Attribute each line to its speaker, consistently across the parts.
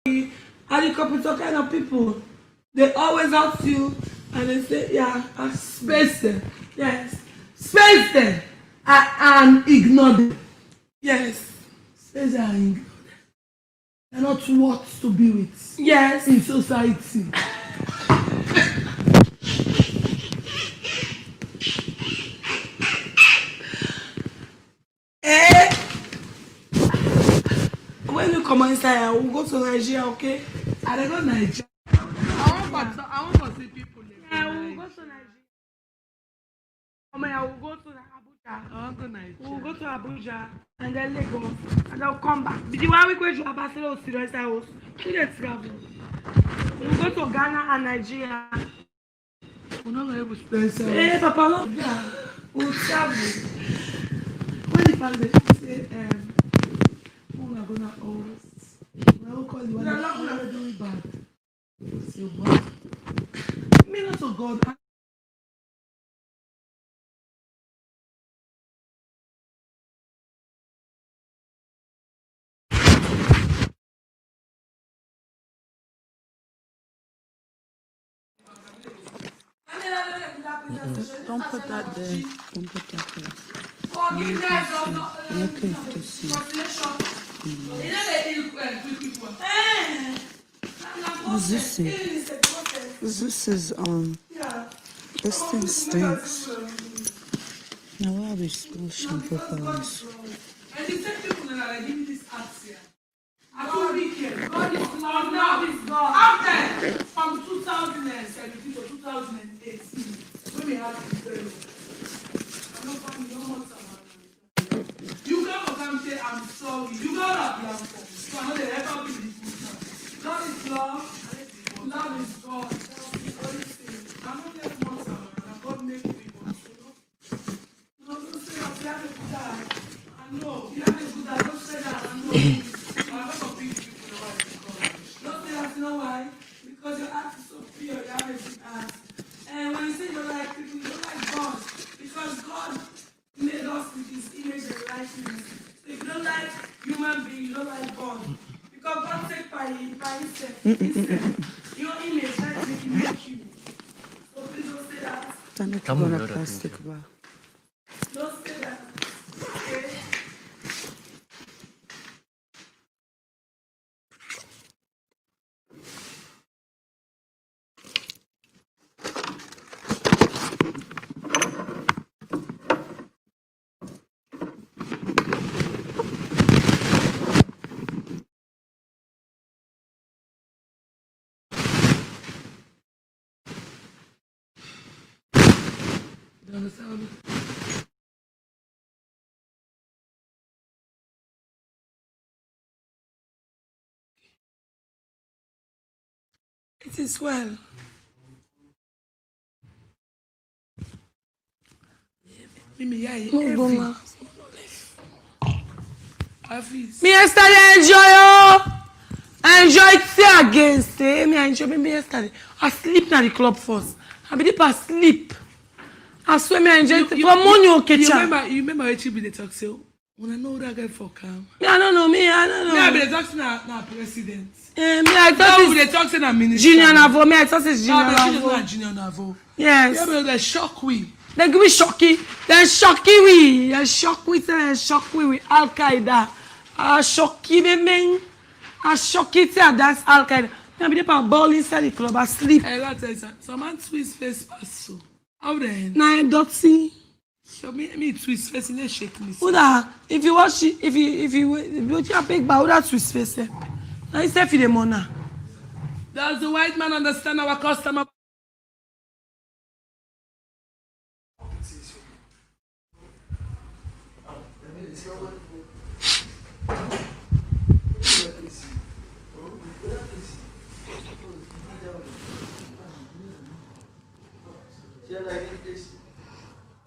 Speaker 1: And the computer kind of people, they always ask you and they say, yeah, space them. Yes. Space them and ignore them. Yes. Space them and ignore them. They're not worth to be with. Yes. In society. When you come inside, I will go to Nigeria, okay? I don't go to Nigeria. I want to see people there. Yeah, I will go to Nigeria. I will go to Abuja. I want to Nigeria. We will go to Abuja and then Lagos and I'll come back. Did you want me to go to Barcelona to the house? We will travel. We will go to Ghana and Nigeria. We're not going to spend. Hey, Papa, no. Yeah. We'll travel. When the family say, we are gonna host. We will call you. We are not gonna do it bad. So what? Me not so God.
Speaker 2: Don't put that there. Don't put that there. Okay, to see. What's this thing? This is this thing stinks. Now why are we still shampoo flowers?
Speaker 1: And the same people that are giving this ads here. I don't really care. God is Lord now. Is God. After from 2017 to 2018, when we had this very, I'm not fucking no more time. You can't come say I'm sorry. You gotta be I'm sorry. So I know they ever be the good. God is love. Love is God. I'm not just one time. God make people. No, don't say I'm glad to die. I know. You have a good eye. Don't say that. I know. I'm not big people in the right. Don't say that. You know why? Because your heart is so pure. You have a big heart. And when you say you don't like people, you don't like God. Because God made us with his image and likeness. So if you don't like human beings, you don't like God. Because God take by himself. Your image, that's what he make you. So please don't say that.
Speaker 2: Come on, plastic bag.
Speaker 1: Don't say that. Okay? You understand? It is well. Me yesterday enjoy it again. Say me enjoy me yesterday. I sleep na the club first. I be deep asleep. I swear me enjoy it from morning okay. You remember what you be the talk say? When I know that guy for calm. Me I don't know. Me I be the talk say na president. Me I thought it's the talk say na minister. Junior Navo. Me I thought it's Junior Navo. Yes. Yeah, but they shock we. They give me shocky. They shocky we. They shock we. They shock we Al Qaeda. Shocky me. I shock it. That's Al Qaeda. Me I be there ball inside the club. I sleep. I got tell you some man twist face pass so. How then? Nah, dirty. So me twist face and they shake me. Who that? If you watch it, if you watch your big bar, who that twist face? Now it's for the money. Does the white man understand our customer?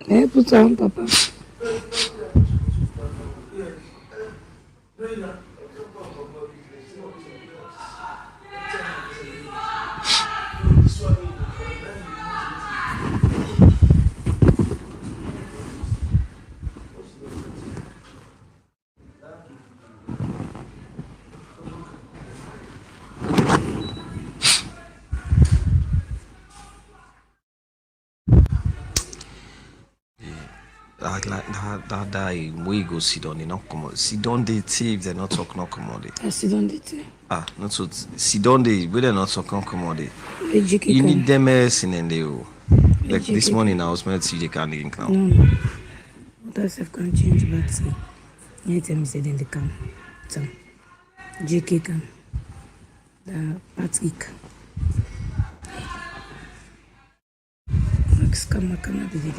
Speaker 1: Hey, put on, Papa.
Speaker 3: that we go sit down, they not come out. Sit down, they if they not talk, not come out.
Speaker 2: I sit on the tea.
Speaker 3: Not so. Sit down, they we they not talk, not come out.
Speaker 2: You
Speaker 3: You need them medicine and they like this
Speaker 2: Ejike.
Speaker 3: morning I was meant to can't drink now.
Speaker 2: No. That's if can change battery. You tell me say then they come. So JK can. The Patrick. Max come be the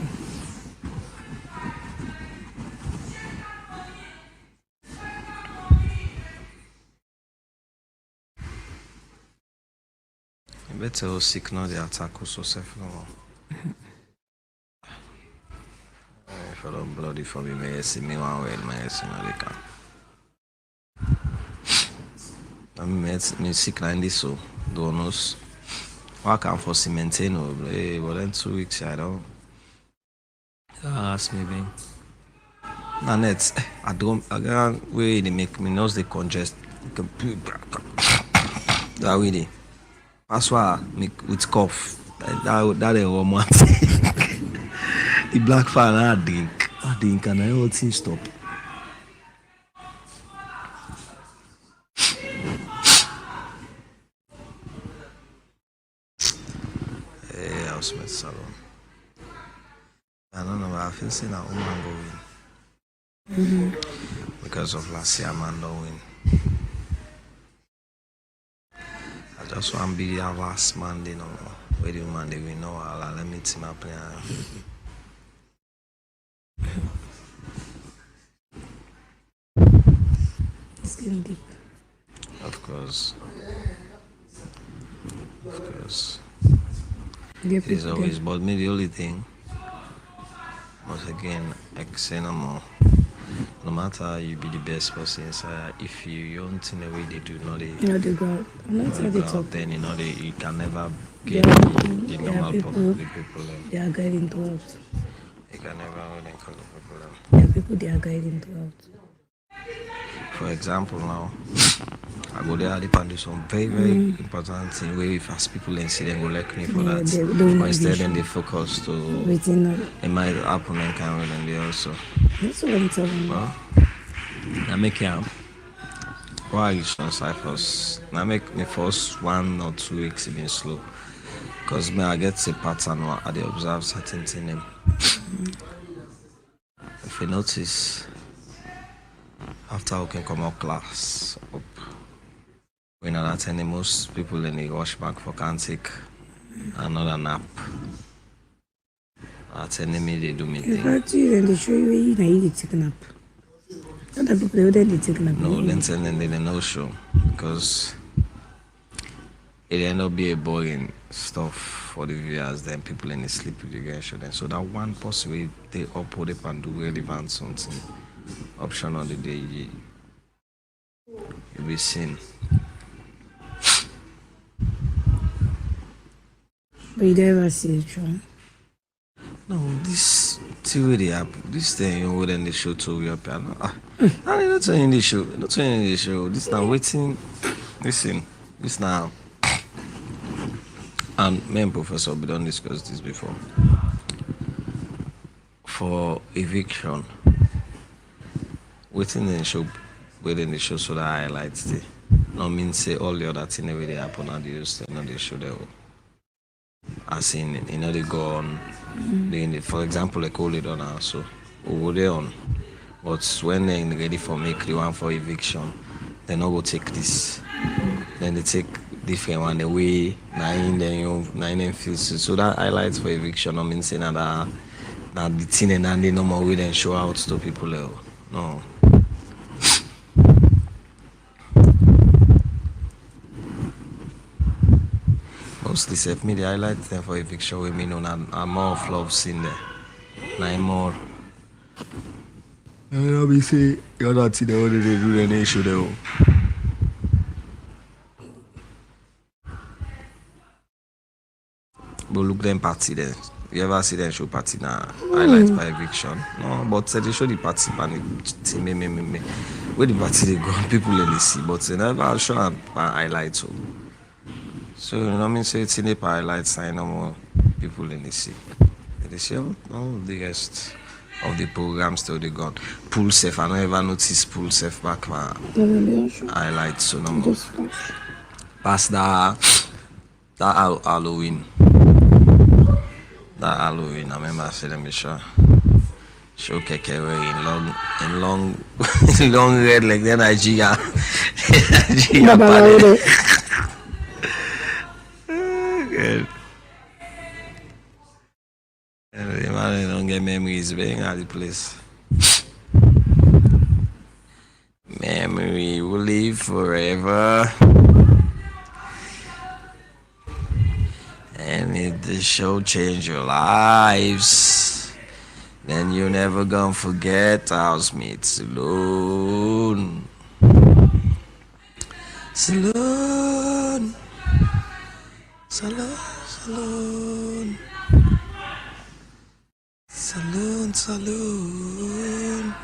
Speaker 3: You better sick now they attack us yourself no more. If I don't bloody for me, may I see me one way, may I see no they can. I mean, me sick like this so don't know. I can't force maintain no. But then 2 weeks I don't. Ask me being. Nanette, I can't way they make me nose they congest. That way they. That's why with cough. That is one month. The black fan I drink and I all things stop. Hey, HouseMate Salone. I don't know, but I feel saying that woman go win. Because of last year, man don't win. I just want to be the last man, they know. Where the woman they win, no, I'll let me see my plan.
Speaker 2: It's getting deep.
Speaker 3: Of course.
Speaker 2: Get
Speaker 3: It is
Speaker 2: people
Speaker 3: always but me the only thing. But again, I say no more. No matter how you be the best person inside, if you don't in the way they do, not they
Speaker 2: there. They go out. I'm not how they
Speaker 3: go out,
Speaker 2: talk.
Speaker 3: then you can never
Speaker 2: There
Speaker 3: get
Speaker 2: are
Speaker 3: the normal
Speaker 2: people,
Speaker 3: the people.
Speaker 2: they are guiding throughout.
Speaker 3: You can never really call the people.
Speaker 2: There are people they are guiding throughout.
Speaker 3: For example, now I go there and do some very important thing where if as people and see them go like me for
Speaker 2: Yeah,
Speaker 3: that.
Speaker 2: they don't
Speaker 3: But instead
Speaker 2: vision.
Speaker 3: then they focus to
Speaker 2: Waiting up.
Speaker 3: it might happen and can and they also.
Speaker 2: That's what I'm telling you.
Speaker 3: Well, I make why you should Cyphers. Now make me first 1 or 2 weeks been slow. Cause me I get a pattern where I dey observe certain things. If you notice after we can come out class up when I attend most people in the rush back for can take another nap. Attending me they do me
Speaker 2: In
Speaker 3: thing.
Speaker 2: fact, then they show you where you need to take nap. Other people they wouldn't take nap.
Speaker 3: No, then tell them they no show because it end up be a boring stuff for the viewers. Then people in the sleep with the guys show them. So that one possibility they upload it and do relevant something option on the day you'll be seen.
Speaker 2: But you don't ever see it, right?
Speaker 3: No, this theory this thing you wouldn't the show to your piano. I'm not saying the show, not saying the show. This now waiting. Listen, this now. And me and Professor we don't discuss this before. For eviction, waiting in the show, waiting the show so that I highlights it. No mean say all the other things that they happen and they used to know they show them. As in, they go on. For example, like hold it on also over there on. But when they're ready for make the one for eviction, they not go take this. Then they take different one the way 9 then feels so that highlights for eviction. I mean saying that the thing and they no more way then show out to people. No. Mostly self media highlight them for eviction with me know I'm more of love scene there. I'm more. I be say you're not see the way they do the issue there. But look them party there. You ever see them show party now? Highlight by eviction. No, but they show the party and me. Where the party they go, people in the see, but they never show a highlight. So you know what I mean? Say it's in the highlight sign no more people in the sea. They say, oh, the rest of the program still they gone. Pool safe. I don't ever notice pool safe back my highlights so no more. Past that Halloween. That Halloween, I remember saying me show Keke in long in long red like the Nigeria. Nigeria party. Good. Anyway, man, don't get memories being at the place. Memory will live forever. And if the show change your lives, then you're never gonna forget HouseMate Salone. Salone. Salone. Salone. Salone. Salone.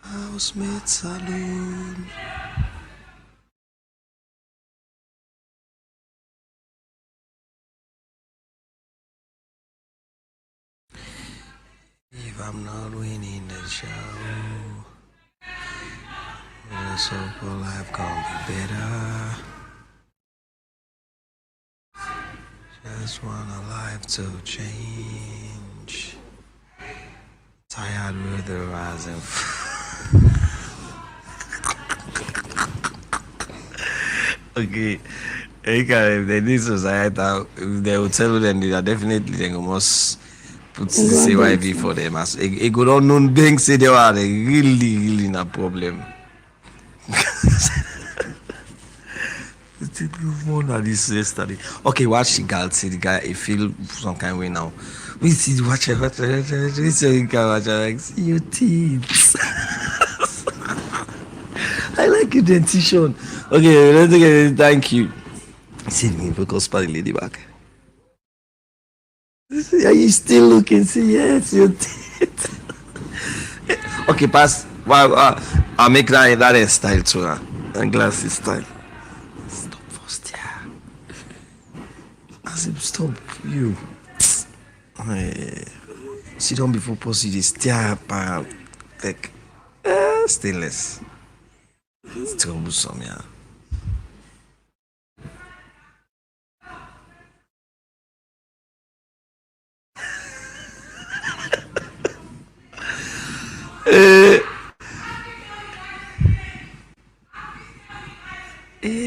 Speaker 3: HouseMate Salone. If I'm not winning the show, let's hope our life can be better. Just want a life to change. Tired with the rising. Okay. If they need society, they will tell them they are definitely they must put CYV for them. As a good unknown bank say they are really in a problem. One of this yesterday. Okay, watch the girl. See the guy. He feel some kind of way now. We see watch it. We see the guy. Watch it. Like, see your teeth. I like your dentition. Okay, let's get it. Thank you. See me because by the lady back. Are you still looking? See, yes, your teeth. Okay, pass. Wow, I'll make that style too. And glasses style. Stop first, yeah. As if stop you. Sit down before pussy. This stare like stainless. It's troublesome, yeah.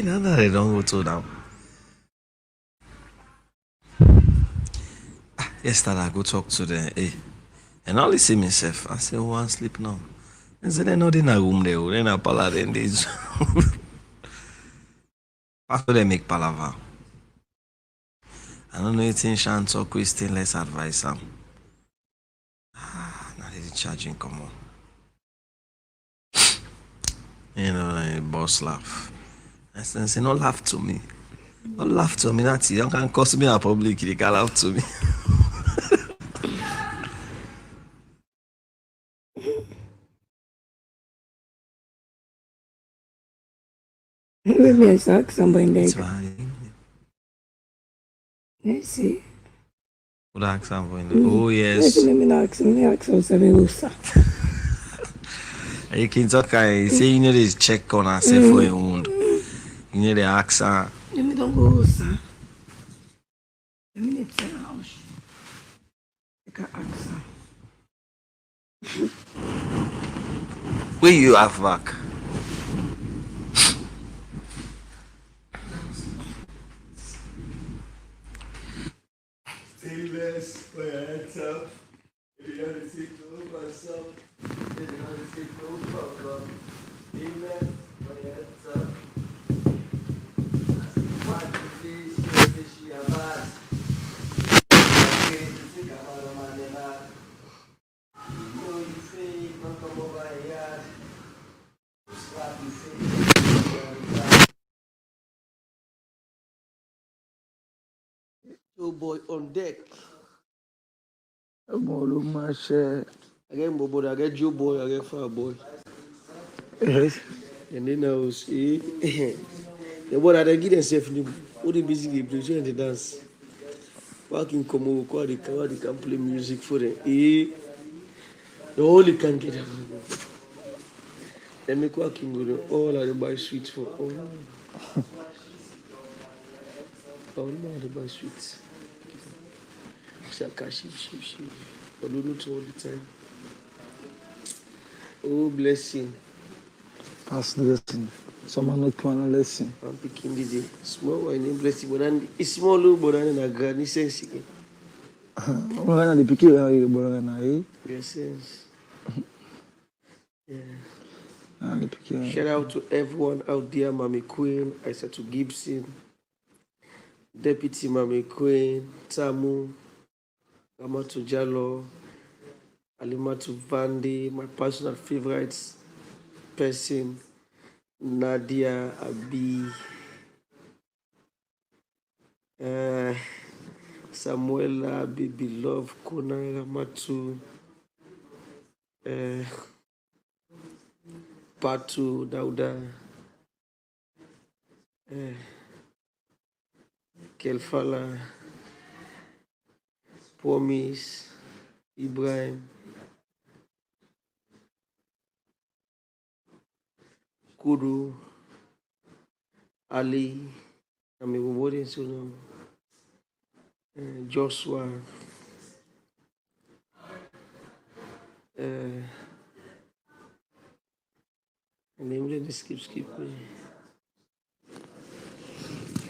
Speaker 3: No, they don't go to now. Yesterday I go talk to them, and all they see myself. I say, oh, I sleep now. And say, they're not in a room there, they're in a palaver. After they make palaver. I don't know anything Shan talk with stainless advice. Now they're charging, come on. You know, boss laugh. I say, no laugh to me. Don't laugh to me, that's it. You can cost me a public, you can laugh to me.
Speaker 2: Maybe I saw somebody in there.
Speaker 3: It's fine.
Speaker 2: Let's see.
Speaker 3: What ask somebody? Oh, yes.
Speaker 2: Let me ask him, something.
Speaker 3: You can talk, you say you need to check on her, say for your wound. You need to ask her.
Speaker 2: Let me don't go, sir. Let me tell her. I can ask her.
Speaker 3: Where you have back? Stainless, put your hands up. If you want to take no myself, if you want to take no problem. Stainless, put your hands up. What is this? She have asked. Okay, to think about a man in that. You know, you say, don't come over here. Slap you face. Oh boy on deck. I'm all over my share. I get Bobo, I get Joe boy, I get Far boy. Yes. And then I will see. The boy that I get themselves, what they basically play, and they dance. Walking come over, they can play music for them.
Speaker 4: The only can get it. They make working good. All of the buy sweets for all. All of the buy sweets. Shaka, sheep. But do not all the time. Oh, blessing.
Speaker 5: Pass the lesson. Someone not plan a lesson.
Speaker 4: I'm picking the day. Small one, blessing. But then it's small, but then a granny sense again.
Speaker 5: I'm going to pick it out of the
Speaker 4: Yes, sense. Yeah.
Speaker 5: boy.
Speaker 4: Shout out to everyone out there, Mommy Queen, Isatu Gibson, Deputy Mommy Queen, Tamu, Amatu Jallo, Alimatu Vandi, my personal favorite person, Nadia Abi, Samuela, Baby Love, Kona Ramatu, Patu Dauda, Kelfala, Promise, Ibrahim, Kudu, Ali, I'm a so Joshua, and then skip me.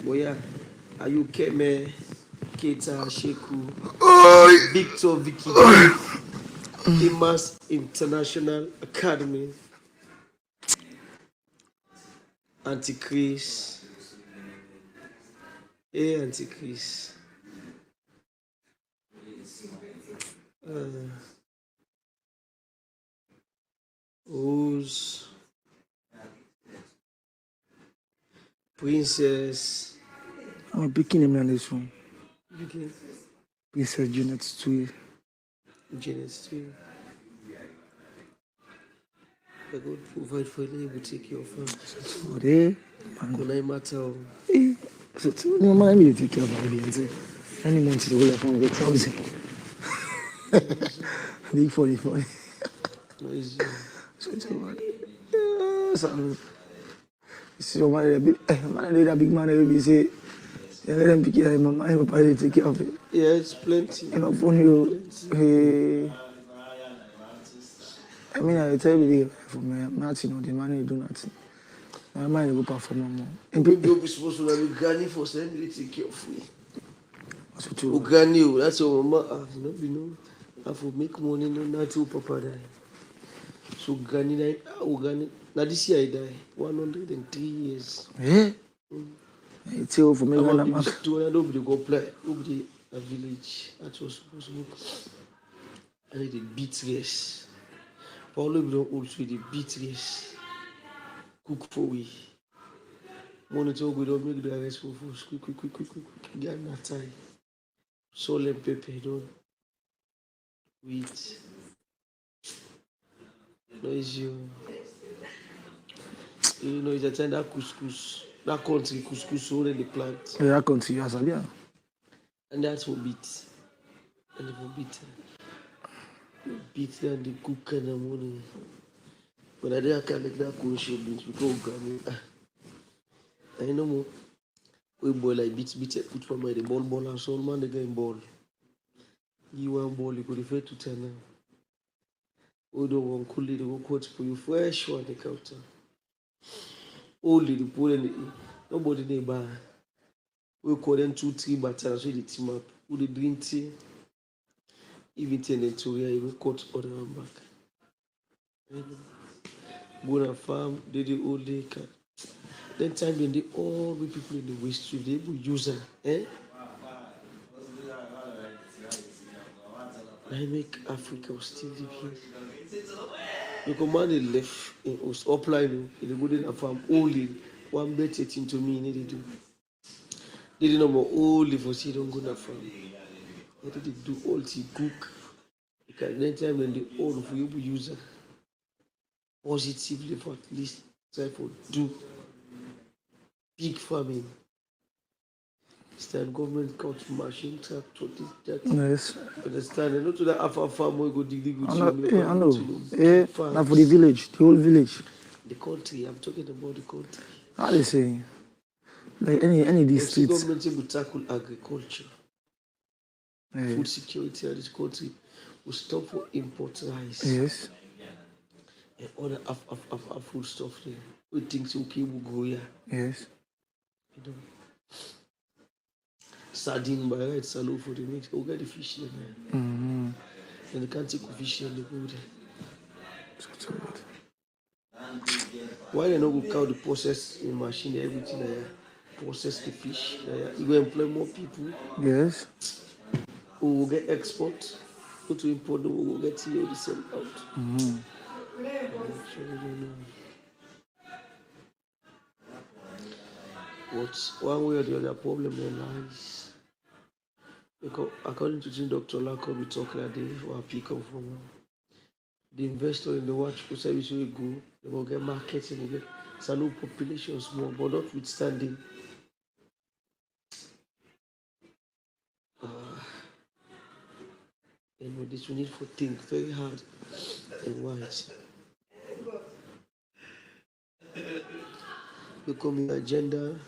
Speaker 4: Boya, are you Keme, Keita, Sheku, Victor, Vicky, Imas International Academy, Auntie Chris, Auntie Chris, Rose, Princess.
Speaker 5: I'm picking him on this one.
Speaker 4: Okay.
Speaker 5: Princess Janet too.
Speaker 4: I go provide for you, we take your phone.
Speaker 5: So there.
Speaker 4: Can I matter?
Speaker 5: So no man me take care of my baby. Any month to go from the thousand. Big funny.
Speaker 4: No, easy.
Speaker 5: So it's what. So see man that big man will be say let them pick it up, my mind will take care of it.
Speaker 4: Yeah, it's plenty.
Speaker 5: You know, for you, hey, I mean, I tell you, for me, nothing, the money do nothing. My mind will go perform more.
Speaker 4: And people be supposed to have a granny for somebody to take care of me.
Speaker 5: What's with you?
Speaker 4: Granny, that's your mama. No, I have to make money, no, not to papa die. So granny, now this year I die, 103 years.
Speaker 5: Eh? It's all for me.
Speaker 4: I'm going to go play, nobody a village. That was supposed to go. I need a beat race. Probably we don't also the beat race. Cook for we. Monitor we don't make the rest for us. Quick. Get that time. Salt and pepper, don't wheat. No issue. You know, it's a time that couscous. That country couscous already plant.
Speaker 5: Yeah, I continue as well.
Speaker 4: And that's for beat. And for beat. Beat and the cook and the money. But I can't make that cool show beans because I know more. We boil like beat put for my the ball and so man the game ball. You want ball, you could refer to 10 now. We don't want cool the go coach for you fresh on the counter. Only the pool and nobody neighbor. We call them 2-3 battles with the team up. With the drink tea. Even 10 to where you cut other one back. Go to farm, they the old day car. Then time when they all the people in the West Street, they will use them. I make Africa still live here. The command left in upline in the good farm only one bet it into me they do. They didn't know more only for see don't go to farm. They did do all the cook. Because then time when they all for you use them positively for at least try for do big farming. Stand government count machine tractor that.
Speaker 5: Yes.
Speaker 4: Understand? And not to that Alpha farm we go dig with
Speaker 5: I
Speaker 4: you.
Speaker 5: know.
Speaker 4: Make
Speaker 5: Yeah, I
Speaker 4: go
Speaker 5: know.
Speaker 4: to
Speaker 5: Yeah.
Speaker 4: farms.
Speaker 5: Now for the village, the whole village.
Speaker 4: The country. I'm talking about the country.
Speaker 5: How they say? Like any of these
Speaker 4: See,
Speaker 5: streets.
Speaker 4: government will tackle agriculture,
Speaker 5: Yeah.
Speaker 4: food security in this country. We stop for import rice
Speaker 5: Yes.
Speaker 4: and other food stuff there. We think okay will go here.
Speaker 5: Yes.
Speaker 4: You know. Sardine by right, salon for the mix. We get the fish there, man.
Speaker 5: Mm-hmm.
Speaker 4: And they can't take the fish and they go there.
Speaker 5: So good.
Speaker 4: Why they not go count the processing machine and everything there? Process the fish there. You go employ more people.
Speaker 5: Yes.
Speaker 4: We will get export. Go to import, we will get here the same out.
Speaker 5: Mm-hmm.
Speaker 4: But one way or the other, problem there lies. Because according to Dr. Lako, we talk that day where people come from. The investor in the watch service will go, they will get markets and they get salon population small, but notwithstanding. And with this, we need to think very hard and wise. Becoming agenda,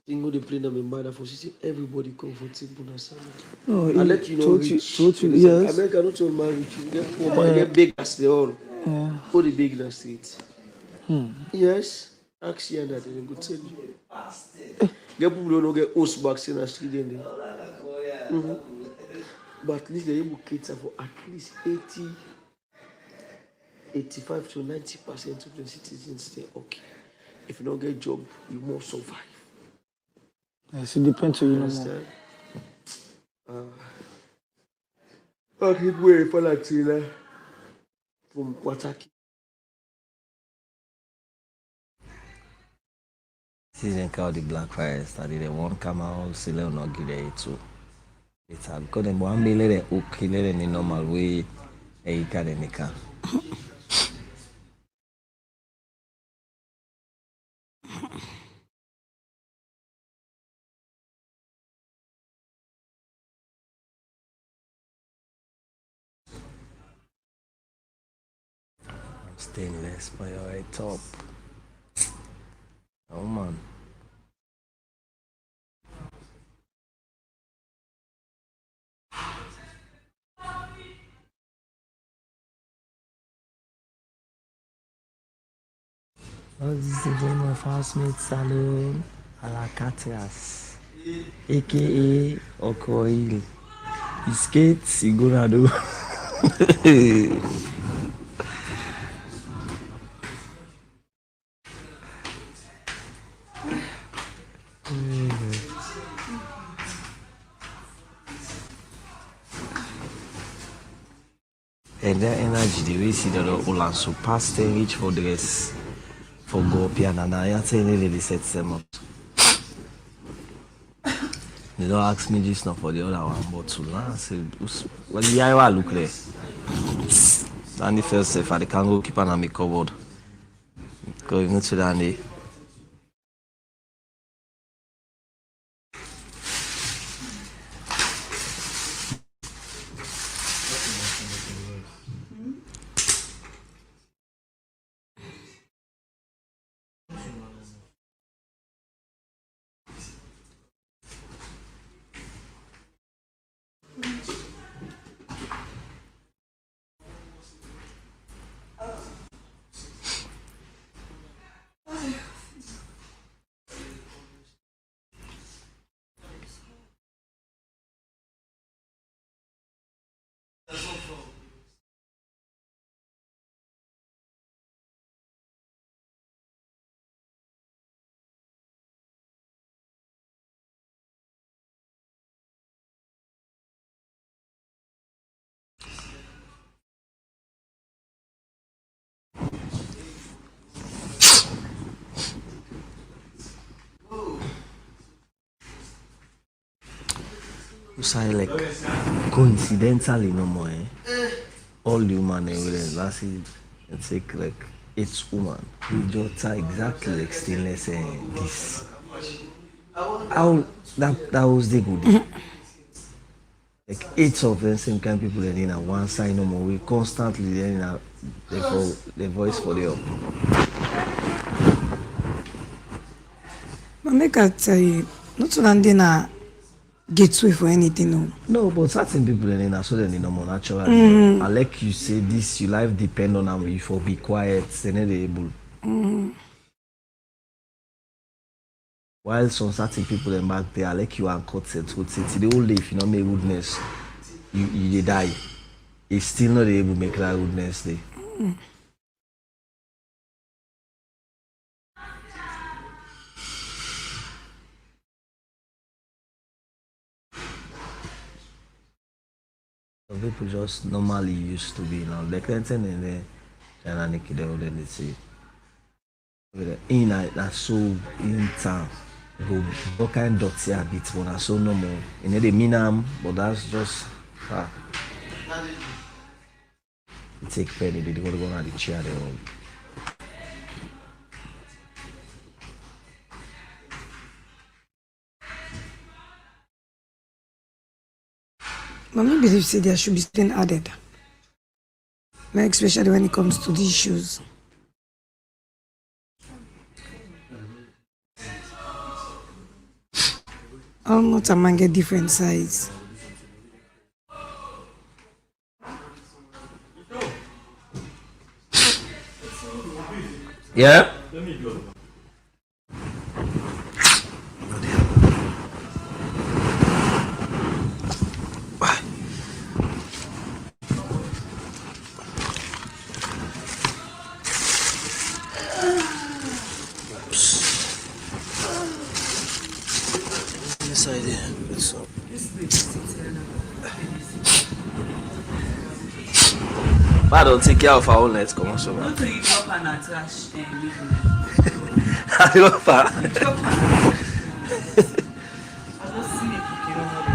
Speaker 4: thing with the plan of matter for system, everybody comfortable na salon.
Speaker 5: No,
Speaker 4: I let you know rich.
Speaker 5: Totally, yes.
Speaker 4: America not all man rich. You get poor man, get big as they all.
Speaker 5: Yeah.
Speaker 4: All the big in the street. Yes. Ask you that they go tell you. Get people who don't get host backs in the street then they. But at least they're able to cater for at least 85 to 90% of the citizens stay okay. If you don't get a job, you must survive.
Speaker 5: Yes, it depends on you.
Speaker 4: Understand? I keep waiting for that trailer from Wataki.
Speaker 3: Season called the Black Fire study. They won't come out, still will not give it to. It's a good and one million okay, in the normal way. A academic. Stainless by your right top. Oh man. This is the game of HouseMate Salone a la Catrias, aka Okoil. He skates, he gonna do. And that energy, the way see the Olan so past and reach for dress for go piano and I saying they set them up. They don't ask me just not for the other one, but to I said, well, yeah, I look there. And the first self, I can go keep on my cupboard. Going to the day. So like coincidentally no more all the woman evidence last it take like 8 woman we just exactly like stainless this how that was the good. Like 8 of them same kind of people and in one side no more. We constantly then the voice for the help.
Speaker 2: But make I tell you, not so that they na gateway for anything, no.
Speaker 3: No, but certain people and so then no more naturally. I like you say this, your life depend on them. You for be quiet, then they able. While some certain people them back there, I like you and cut set would say the whole day if you not make goodness, you die. It's still not able to make that goodness day. Some people just normally used to be now. Like Clinton and then China Nikki they would say in that so in town. Go kind of dirty a bit, but that's so no more. And they mean but that's just you take penny, they go on the chair they all.
Speaker 2: But me believe say there should be something added. Like especially when it comes to these shoes. Almost a man get different size.
Speaker 3: Yeah? Inside there. It's up. I don't take care of our own let's come on so
Speaker 6: Don't you drop an trash
Speaker 3: I love her.
Speaker 6: I don't see me picking up all the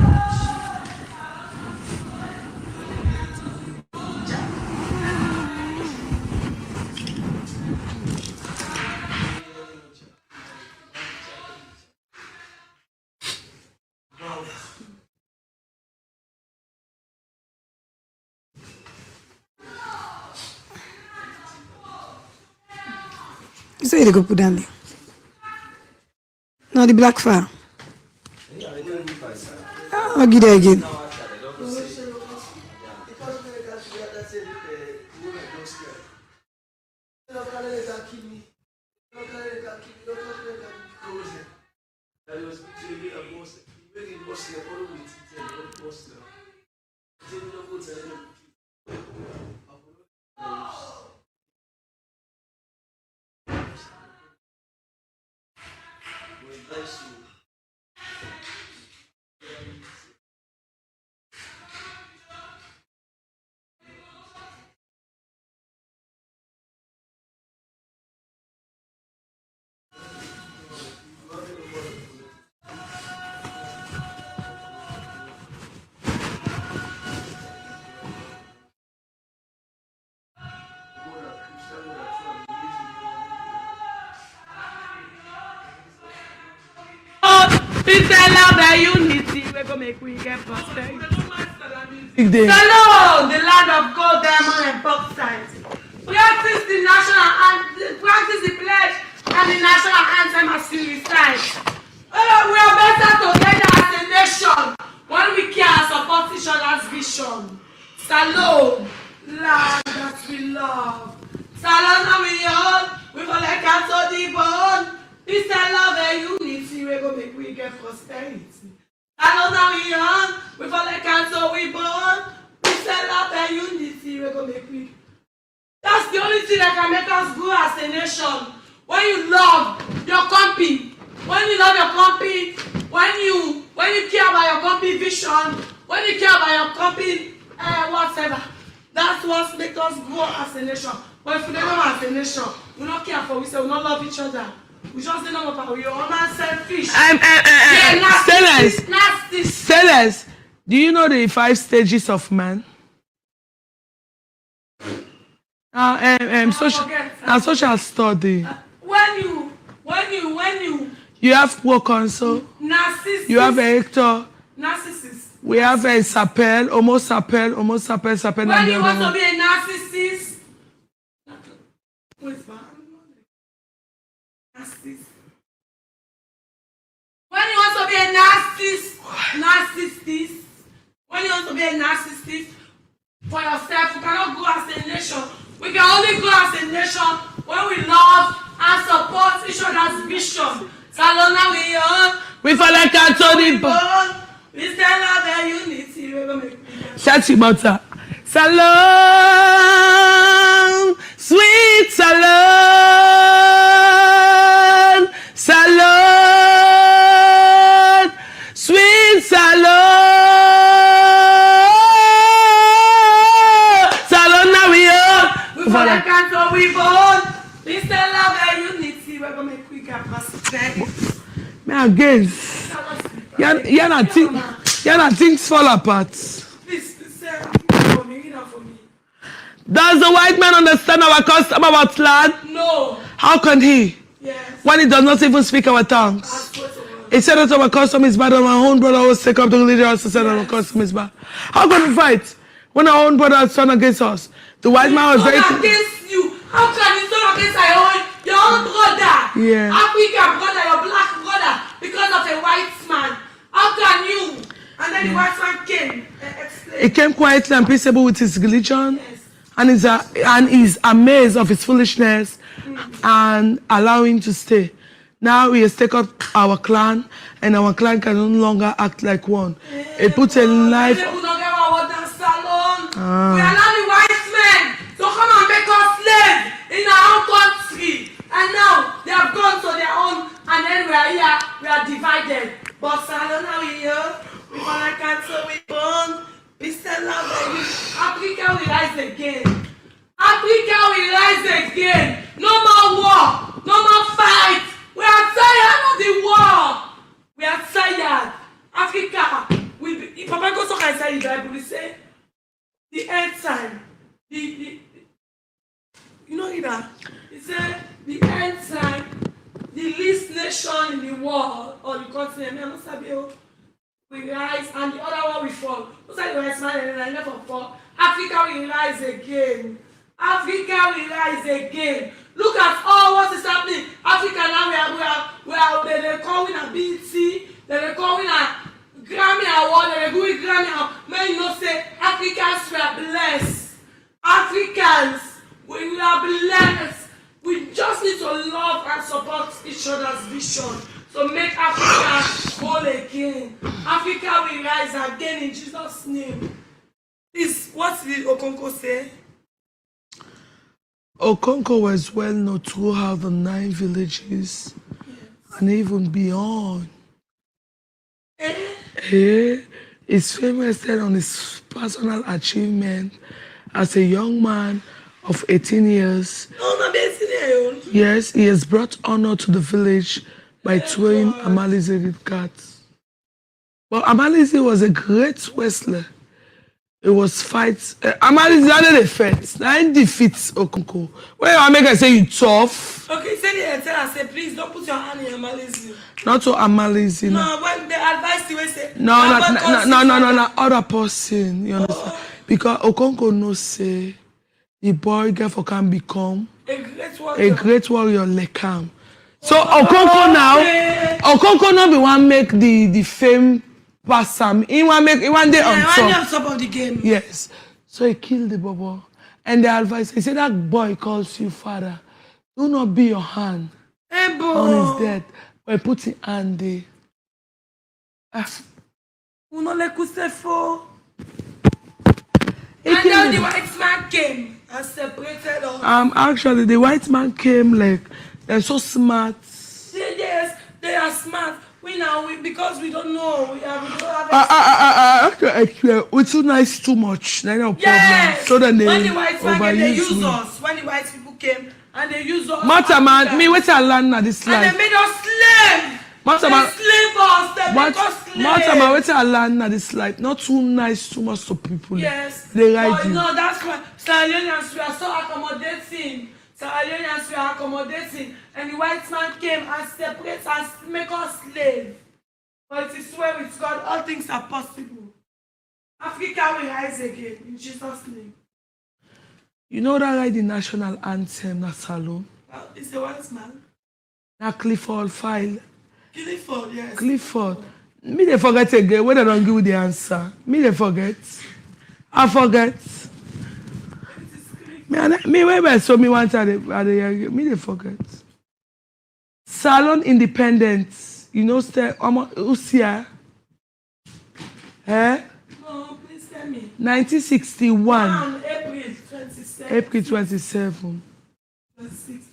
Speaker 2: You say they go put down there. No, the black fire. I'll get there again.
Speaker 1: Peace and love and unity. We're gonna make we get prosperity.
Speaker 5: Salone,
Speaker 1: the land of gold, diamond, and bauxite. Practice the national anthem, practice the pledge and the national anthem as you recite. We are better together as a nation when we care and support each other's vision. Salone, land that we love. Salone, now we own, we collect out to the bone. Peace and love and unity, we're gonna make we get prosperity. Salone, now we own, we collect out so we born. Peace and love and unity, we're gonna make we. That's the only thing that can make us grow as a nation. When you love your country, when you love your country, when you care about your country vision, when you care about your country whatever, that's what makes us grow as a nation. But if we don't know as a nation, we don't care for, we say we don't love each other. We just don't know about your own selfish.
Speaker 5: Sellers, do you know the 5 stages of man? Social study.
Speaker 1: When you
Speaker 5: You have work on so.
Speaker 1: Narcissist.
Speaker 5: You have a Hector.
Speaker 1: Narcissist.
Speaker 5: We have a Sapel, almost Sapel.
Speaker 1: When
Speaker 5: and
Speaker 1: you want to be a narcissist. Narcissist. When you want to be a narcissist. When you want to be a narcissist for yourself, you cannot go as a nation. We can only go as a nation when we love and support each other's vision. Salona we on.
Speaker 5: We feel like I told you.
Speaker 1: We stand out the unity.
Speaker 5: Shut your mouth. Salone, sweet Salone, Salone, sweet Salone, Salone now we are.
Speaker 1: We for the country we born. We stand out the unity. We're gonna make quick and pass.
Speaker 5: Man, again, things fall apart.
Speaker 1: Please, for me.
Speaker 5: Does the white man understand our custom about land?
Speaker 1: No.
Speaker 5: How can he?
Speaker 1: Yes.
Speaker 5: When he does not even speak our tongues. He said that our custom is bad and my own brother was take up the religious to say that our custom is bad. How can we fight when our own brother has turned against us? The white man was very...
Speaker 1: against you. How can you turn against your own brother?
Speaker 5: Yeah.
Speaker 1: African brother, your black brother, because of a white man. How can you? And then the white man came.
Speaker 5: He came quietly and peaceable with his religion.
Speaker 1: Yes.
Speaker 5: And is amazed of his foolishness and allowing to stay. Now he has taken up our clan, and our clan can no longer act like one. It puts a life.
Speaker 1: We allow the white men to come and make us slaves in our own country, and now they have gone to their own, and then we are here, we are divided. But Salone, now we here, we wanna cancel, we born. We stand out there. Africa will rise again. Africa will rise again. No more war. No more fight. We are tired of the war. We are tired. Africa will be. Papa goes on and say in the Bible, we say the end time. You know that? He said the end time, the least nation in the world or the continent. I'm not saying we rise and the other one will fall. Those are the white man and I never fall. Africa will rise again. Africa will rise again. Look at all what is happening. Africa now they're calling a BT, they're calling a Grammy Award, they're going Grammy Award. Man, you know say Africans we are blessed. Africans we are blessed. We just need to love and support each other's vision. So make Africa whole again. Africa will rise again in Jesus' name. This, what did Okonko say?
Speaker 5: Okonko was well known throughout the 9 villages and even beyond. He's famous on his personal achievement as a young man of 18 years.
Speaker 1: No, not 18 years old.
Speaker 5: Yes, he has brought honor to the village by throwing Amalize with cats. But Amalize was a great wrestler. It was fights. Amalize had a fight. Now defeats Okonko. When you make her say you tough.
Speaker 1: Okay, say the tell her say please don't put your hand in Amalize.
Speaker 5: Not to Amalize.
Speaker 1: No, when they advise you say
Speaker 5: no, other person. You understand? Because Okonko knows say the boy therefore can become
Speaker 1: a great warrior
Speaker 5: like him. So Okonko now be one make the fame pass him. He want day on
Speaker 1: top of the game.
Speaker 5: Yes. So he killed the bobo. And the advice, he said that boy calls you father. Do not be your hand on his death. But he put his hand there.
Speaker 1: And then the white man came and separated us.
Speaker 5: Actually the white man came like they're so smart.
Speaker 1: Yes, they are smart. Because we don't know. We don't have
Speaker 5: it's too nice too much.
Speaker 1: Yes.
Speaker 5: So then
Speaker 1: when the white man came, they used us. When the white people came and they used us.
Speaker 5: Matter man, me wait I learn now this life.
Speaker 1: And they made us slaves. They slave us. They make us slaves.
Speaker 5: Matter man, wait I learn now this life. Not too nice too much to people.
Speaker 1: Yes.
Speaker 5: They ride you.
Speaker 1: No, that's why Sierra-Leoneans we are so accommodating. Sierra-Leoneans we are accommodating. And the white man came and separated and make us slaves. But it is well with God, all things are possible. Africa will rise again in Jesus' name.
Speaker 5: You know that like the national anthem na Salone?
Speaker 1: It's a wise man.
Speaker 5: Na Clifford file.
Speaker 1: Clifford, yes.
Speaker 5: Clifford. Me they forget again when I don't give you the answer. Me they forget. I forget. Me when I saw me one time at the me they forget. Salone Independence. You know, who's here? Eh?
Speaker 1: No, please tell me.
Speaker 5: 1961.
Speaker 1: On April 27.
Speaker 5: April 27.
Speaker 1: 26.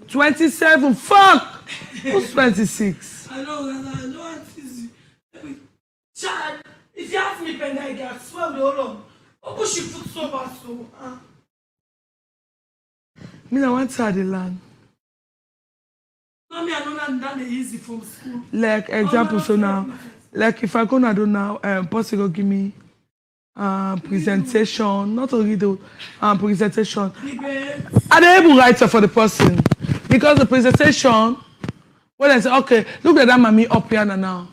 Speaker 5: 27. Fuck! Who's 26?
Speaker 1: I know what is it. Child, if you ask me, Penny, I swear the whole of. Oh, she put so bad so.
Speaker 5: Me I want to the land.
Speaker 1: No, me, I don't know that easy from school.
Speaker 5: Like example, so now, like if I go now do now, possible give me presentation, not only the presentation. Are they able writer for the person? Because the presentation, when I say, okay, look at that mommy up here now.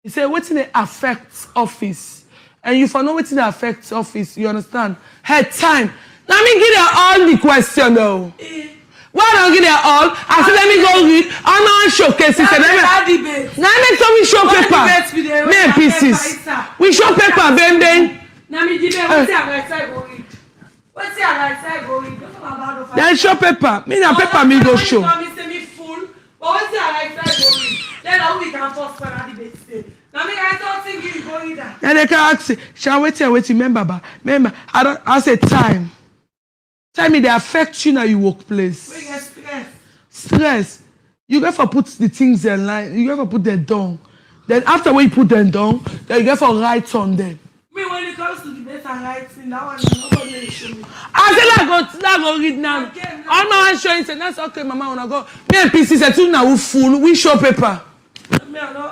Speaker 5: He say, what's in the affects office? And you for know what's in the affects office, you understand? Head time. Let me give you all the question though. Why don't give you all? I said, let me go read. I'm not showcase. Now make some we show paper. Men pieces. We show paper, then.
Speaker 1: Now me give what's the right side go read? What's the right side go read?
Speaker 5: Then show paper. Me na paper me go show.
Speaker 1: Me say me full. But what's the right side go read? Then how we can force for that debate today. Now me I don't think you go read that.
Speaker 5: And they can ask, shall wait and wait, remember, I say time. Tell me they affect you in your workplace.
Speaker 1: We get stress.
Speaker 5: Stress. You get to put the things in line. You get to put them down. Then after when you put them down, then you get to write on them.
Speaker 1: Me when it comes to debate and writing, that one nobody will show me.
Speaker 5: I said I go read now. I'm not showing. Say that's okay, Mama. Wanna go? Me and PC said two now full. We show paper.
Speaker 1: Me I know.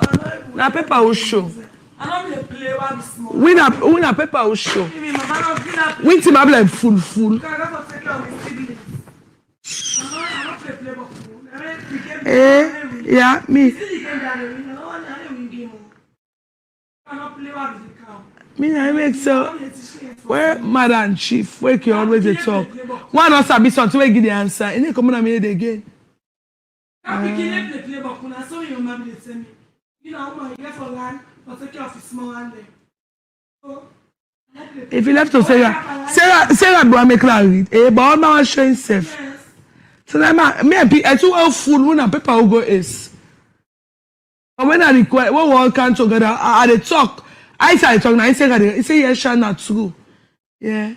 Speaker 5: Now paper will show.
Speaker 1: I don't be play one small.
Speaker 5: We na paper will show.
Speaker 1: Me mama don't be na.
Speaker 5: We team have like full. Yeah, me. Me, I make so. Where Madam Chief, where you always they talk. Why not sabi something to give the answer? And they come on and make it again. If you left to Sarah do I make her read. But all my show himself. So now me I too well full when a paper will go is. And when I request, when we all come together, I they talk. I say talk now. I say yes, Shan not true. Yeah.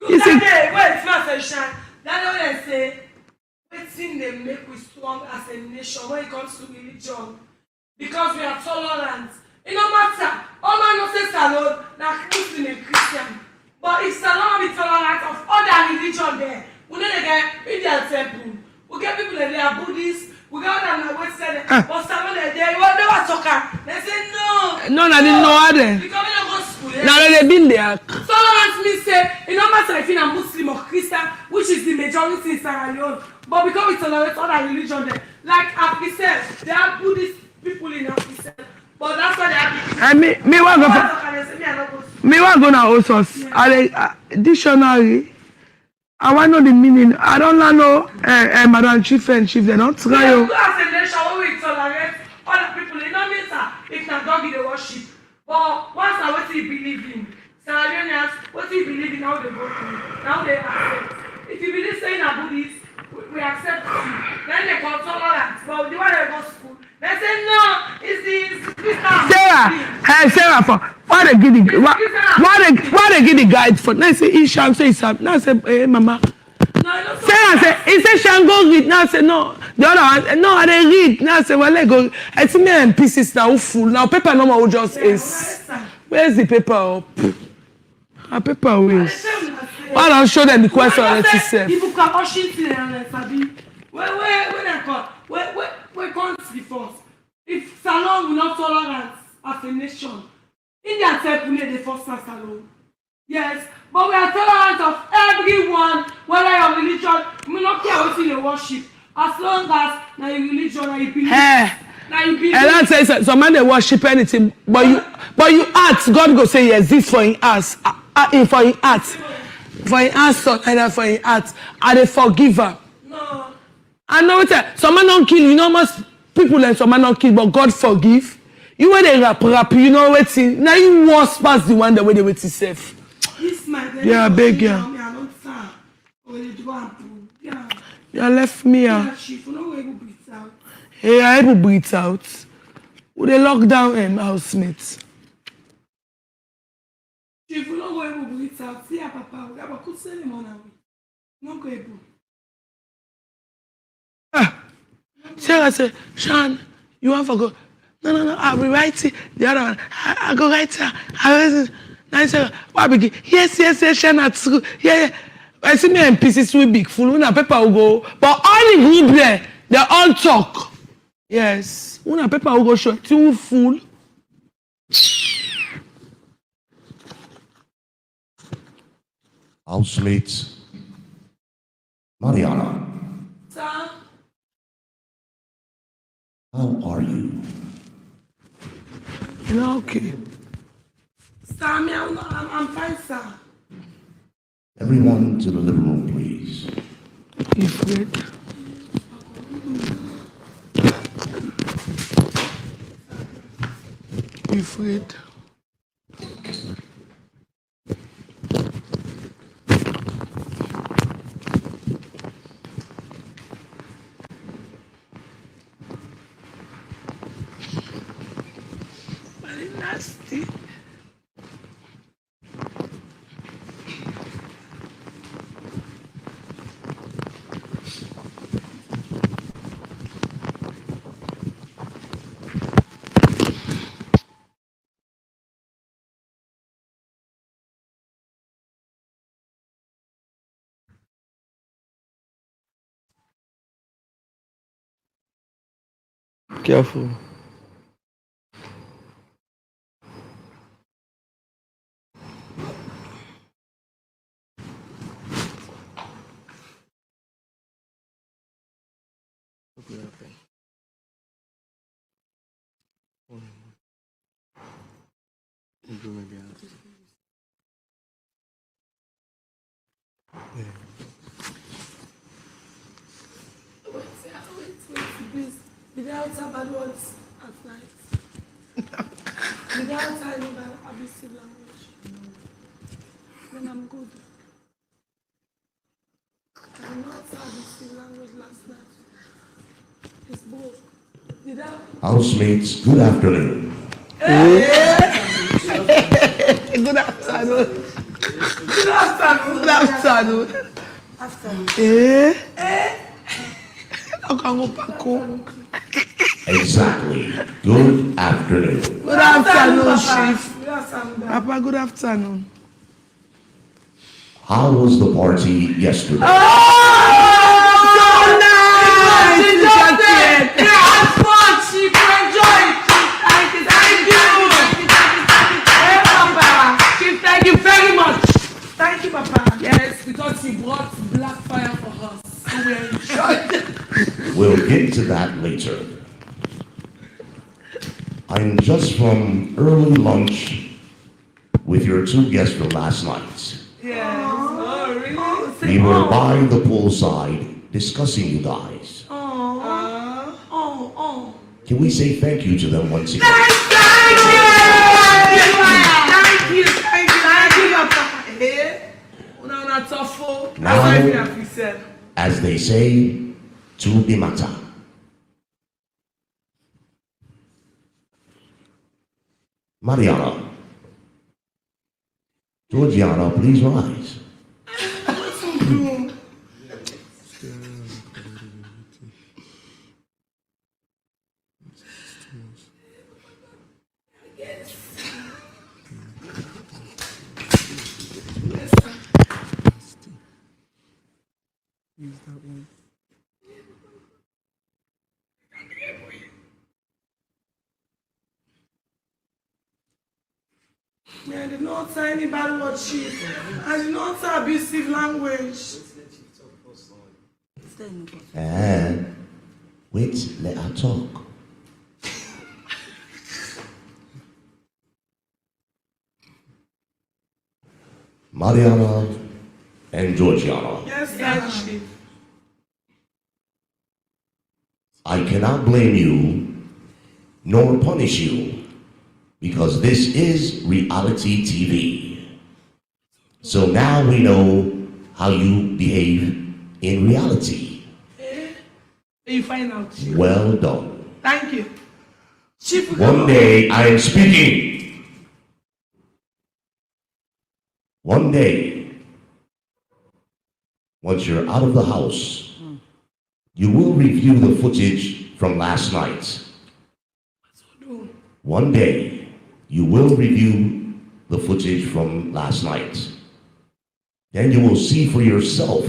Speaker 1: You say wait, it's not a Shan. That's what I say. Waiting they make we strong as a nation when it comes to religion, because we are tolerant. It no matter. All man no say Salone, na Muslim and Christian. But if Salone be tolerant of other religion there, we know they get Indian temple. We get people that they are Buddhists. We got them on the west side. But Salone there, you will never talk. They say no.
Speaker 5: No, I didn't know how they.
Speaker 1: Because we don't go to school.
Speaker 5: Now they been there.
Speaker 1: Tolerance means say, it no matter if you're a Muslim or Christian, which is the majority in Sierra Leone. But because we tolerate other religion there, like African, there are Buddhist people in African. But that's why they have.
Speaker 5: And me want go now also. Dictionary. I want know the meaning. I don't know Madam Chief and Chief. They don't try.
Speaker 1: Yeah, as a nation, when we tolerate other people, it don't matter if not God give the worship. But once I what you believe in, Sierra Leoneans, what you believe in, how they go through, now they accept. If you believe saying a Buddhist, we accept you. Then they call tolerance. But the one they go to school, they say no, it's
Speaker 5: Sarah, why they give the guide for? Now say Isham say Isham. Now say hey Mama.
Speaker 1: no,
Speaker 5: Sarah say he say Shango read. Now say no. The other one no, I dey read. Now say well let go. I see me and pieces now full. Now paper no more just is. Where's the paper up? A paper waste. Why don't show them the question on itself?
Speaker 1: People can Washington and Sabi. Where comes before? If Salone will not tolerance as a nation, India said we need the first Salone. Yes, but we are tolerant of everyone, whether your religion, we don't care what you worship, as long as na your religion and you believe.
Speaker 5: Hey,
Speaker 1: Now you be.
Speaker 5: And that says some man they worship anything, but you ask, God go say yes, this for in us, for in us, for in us, son, and for in us, are the forgiver.
Speaker 1: No.
Speaker 5: I know what some man don't kill, you know, most people and some man don't kill, but God forgive. You when they rap, you know what? Now you worse past the one the way they wait to safe.
Speaker 1: This man.
Speaker 5: Yeah, I beg you. You left me out. Hey, I able breathe out. Would they lock down housemates?
Speaker 1: If you don't go able to breathe out, see papa, we have a good ceremony. No go able.
Speaker 5: Sarah said, Sean, you want to go? No, I'll be writing the other one. I go right here. I said, what begin? Yes, Sean, that's true. Yeah. I see me in pieces with big full. Una paper will go. But all the group there, they all talk. Yes. Una paper will go show too full.
Speaker 7: Housemates Mariana,
Speaker 1: Sir?
Speaker 7: how are you?
Speaker 5: You know, okay.
Speaker 1: Sir, I'm fine, sir.
Speaker 7: Everyone to the living room, please.
Speaker 5: You afraid? You afraid? Very nasty. Careful.
Speaker 1: Please. Without bad words at night. Without any bad abusive language. Then I'm good. I did not say abusive language last night. It's both. Without.
Speaker 7: Housemates, good afternoon.
Speaker 5: Good afternoon. Good afternoon. Good afternoon.
Speaker 7: Exactly. Good afternoon.
Speaker 5: Good afternoon, Chief.
Speaker 1: Good afternoon.
Speaker 5: Papa, good afternoon.
Speaker 7: How was the party yesterday?
Speaker 5: So nice!
Speaker 1: Chief, enjoy it.
Speaker 5: Thank you very much.
Speaker 1: Thank you, Papa.
Speaker 5: Yes, because you brought black fire for us. So we enjoyed.
Speaker 7: We'll get to that later. I'm just from early lunch with your two guests from last night.
Speaker 5: Yes. Oh, really?
Speaker 7: We were by the poolside discussing you guys. Can we say thank you to them once again? Now, as they say, to be matter. Mariana. Georgiana, please rise.
Speaker 1: I did not say any bad word, Chief. I did not say abusive language.
Speaker 7: And wait, let her talk. Mariana, and Georgiana.
Speaker 1: Yes,
Speaker 5: Yes,
Speaker 1: sir.
Speaker 5: Chief.
Speaker 7: I cannot blame you nor punish you because this is reality TV. So now we know how you behave in reality.
Speaker 5: You find out, Chief.
Speaker 7: Well done.
Speaker 5: Thank you. Chief,
Speaker 7: One day I am speaking. One day, once you're out of the house, you will review the footage from last night. One day, you will review the footage from last night. Then you will see for yourself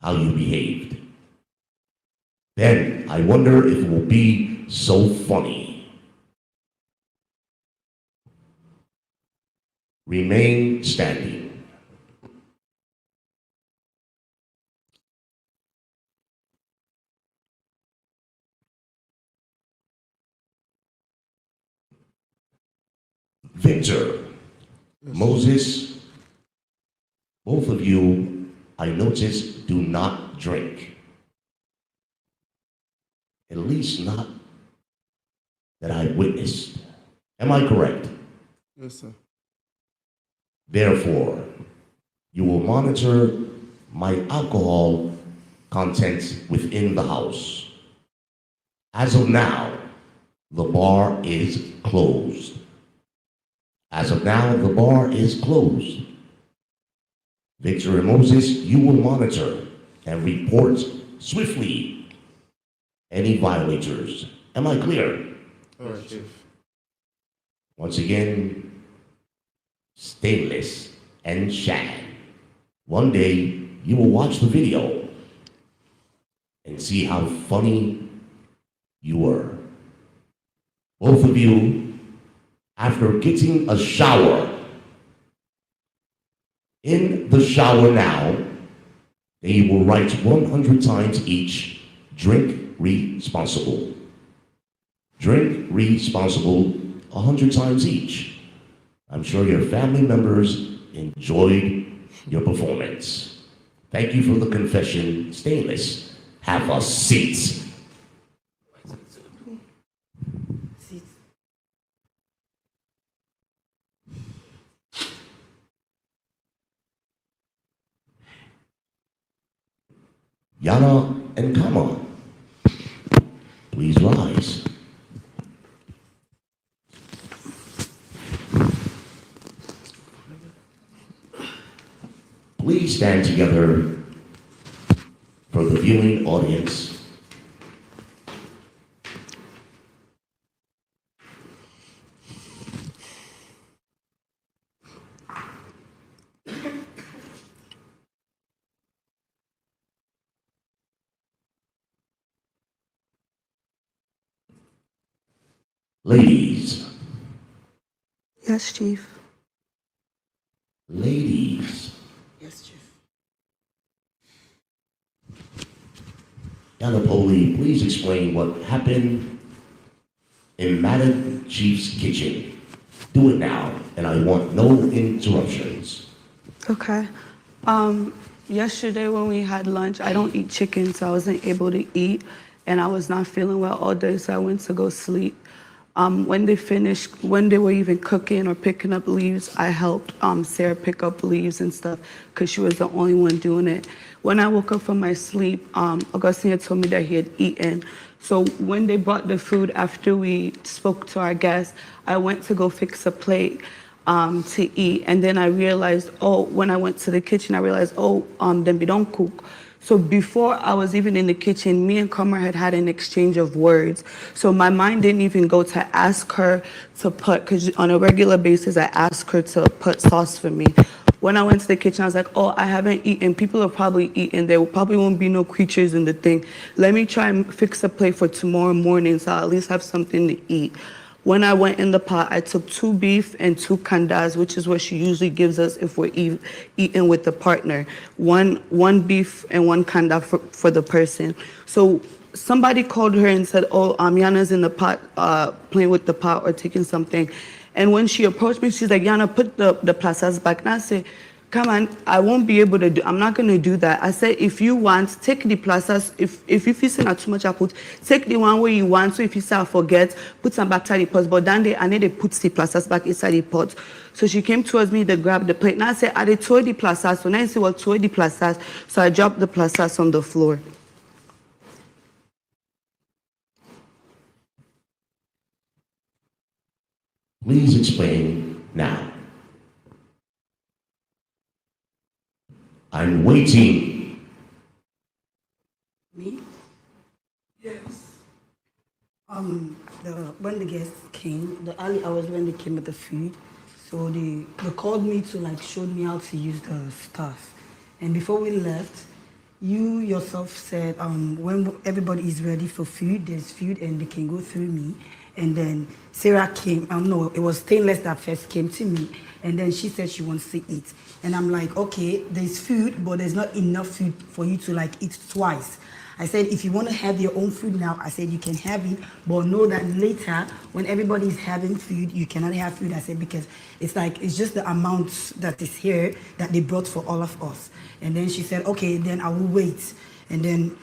Speaker 7: how you behaved. Then I wonder if it will be so funny. Remain standing. Victor, Moses, both of you, I notice, do not drink. At least not that I witnessed. Am I correct?
Speaker 8: Yes, sir.
Speaker 7: Therefore, you will monitor my alcohol content within the house. As of now, the bar is closed. As of now, the bar is closed. Victor and Moses, you will monitor and report swiftly any violators. Am I clear?
Speaker 8: All right, Chief.
Speaker 7: Once again, Stainless and Shad. One day, you will watch the video and see how funny you were. Both of you, after getting a shower, in the shower now, then you will write 100 times each, drink responsible. Drink responsible 100 times each. I'm sure your family members enjoyed your performance. Thank you for the confession, Stainless. Have a seat. Yana and Kama, please rise. Please stand together for the viewing audience. Ladies,
Speaker 2: Yes, Chief.
Speaker 7: ladies,
Speaker 6: Yes, Chief.
Speaker 7: Yanapoli, please explain what happened in Madam Chief's kitchen. Do it now, and I want no interruptions.
Speaker 2: Okay. Yesterday when we had lunch, I don't eat chicken, so I wasn't able to eat, and I was not feeling well all day, so I went to go sleep. When they finished, when they were even cooking or picking up leaves, I helped Sarah pick up leaves and stuff because she was the only one doing it. When I woke up from my sleep, Augustine had told me that he had eaten. So when they brought the food after we spoke to our guests, I went to go fix a plate to eat. And then I realized, when I went to the kitchen, I realized, then we don't cook. So before I was even in the kitchen, me and Kamar had an exchange of words. So my mind didn't even go to ask her to put, because on a regular basis, I ask her to put sauce for me. When I went to the kitchen, I was like, I haven't eaten. People are probably eating. There probably won't be no creatures in the thing. Let me try and fix a plate for tomorrow morning so I'll at least have something to eat. When I went in the pot, I took 2 beef and 2 kandas, which is what she usually gives us if we're eating with the partner. One beef and 1 kanda for the person. So somebody called her and said, Yana's in the pot, playing with the pot or taking something. And when she approached me, she's like, Yana, put the plazas back. And I said, come on, I won't be able to do, I'm not going to do that. I said, if you want, take the plasters. If you feel not too much, I put, take the one where you want. So if you say I forget, put some back to the pot. But then I need to put the plasters back inside the pot. So she came towards me to grab the plate. Now I said, I did toy the plasters. So now I said, well, toy the plasters. So I dropped the plasters on the floor.
Speaker 7: Please explain now. I'm waiting.
Speaker 2: Me?
Speaker 1: Yes.
Speaker 2: When the guests came, the early hours when they came with the food, so they called me to like show me how to use the stuff. And before we left, you yourself said when everybody is ready for food, there's food and they can go through me. And then Sarah came, no, it was Stainless that first came to me. And then she said she wants to eat. And I'm like, okay, there's food, but there's not enough food for you to like eat twice. I said, if you want to have your own food now, I said, you can have it, but know that later, when everybody's having food, you cannot have food. I said, because it's like, it's just the amount that is here that they brought for all of us. And then she said, okay, then I will wait. And then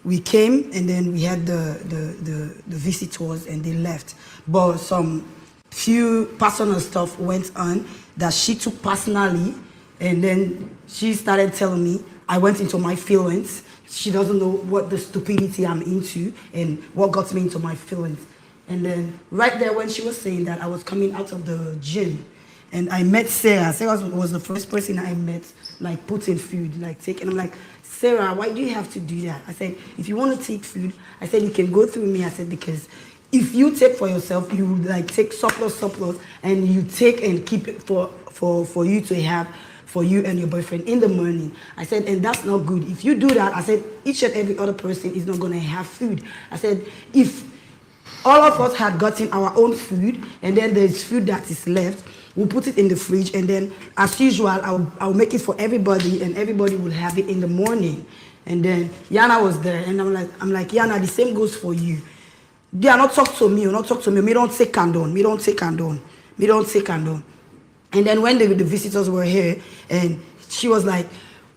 Speaker 2: we came, and then we had the visitors, and they left. But some few personal stuff went on that she took personally, and then she started telling me, I went into my feelings. She doesn't know what the stupidity I'm into and what got me into my feelings. And then right there when she was saying that, I was coming out of the gym and I met Sarah. Sarah was the first person I met, like putting food, like taking. I'm like, Sarah, why do you have to do that? I said, if you want to take food, I said, you can go through me. I said, because if you take for yourself, you like take surplus, and you take and keep it for you to have for you and your boyfriend in the morning. I said, and that's not good. If you do that, I said, each and every other person is not going to have food. I said, if all of us had gotten our own food and then there's food that is left, we'll put it in the fridge, and then as usual, I'll make it for everybody, and everybody will have it in the morning. And then Yana was there, and I'm like, Yana, the same goes for you. They are not talk to me, not talk to me. Me don't take condom. Me don't take condom. Me don't take condom. And then when the visitors were here, and she was like,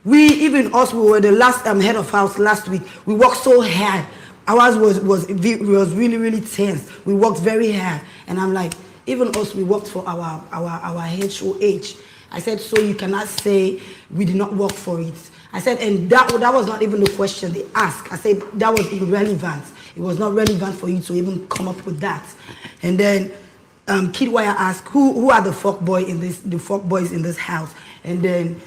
Speaker 2: we were the last head of house last week. We worked so hard. Ours was really, really tense. We worked very hard. And I'm like, even us, we worked for our HOH. I said, so you cannot say we did not work for it. I said, and that was not even the question they asked. I said, that was irrelevant. It was not relevant for you to even come up with that. And then Kidwire asked, who are the fuck boys in this house? And then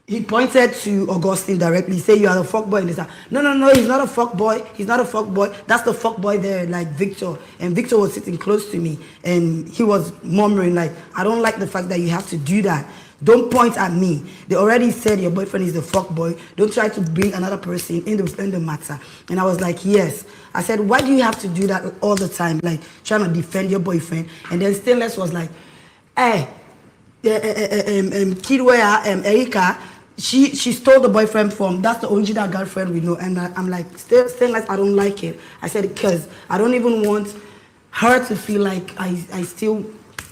Speaker 2: he pointed to Augustine directly. He said, you are the fuck boy in this house. No, he's not a fuck boy. He's not a fuck boy. That's the fuck boy there, like Victor. And Victor was sitting close to me, and he was murmuring like, I don't like the fact that you have to do that. Don't point at me. They already said your boyfriend is the fuck boy. Don't try to bring another person in the matter. And I was like, yes. I said, why do you have to do that all the time? Like trying to defend your boyfriend. And then Stainless was like, hey, Kidware, Erika, she stole the boyfriend from, that's the original girlfriend we know. And I'm like, Stainless, I don't like it. I said, because I don't even want her to feel like I still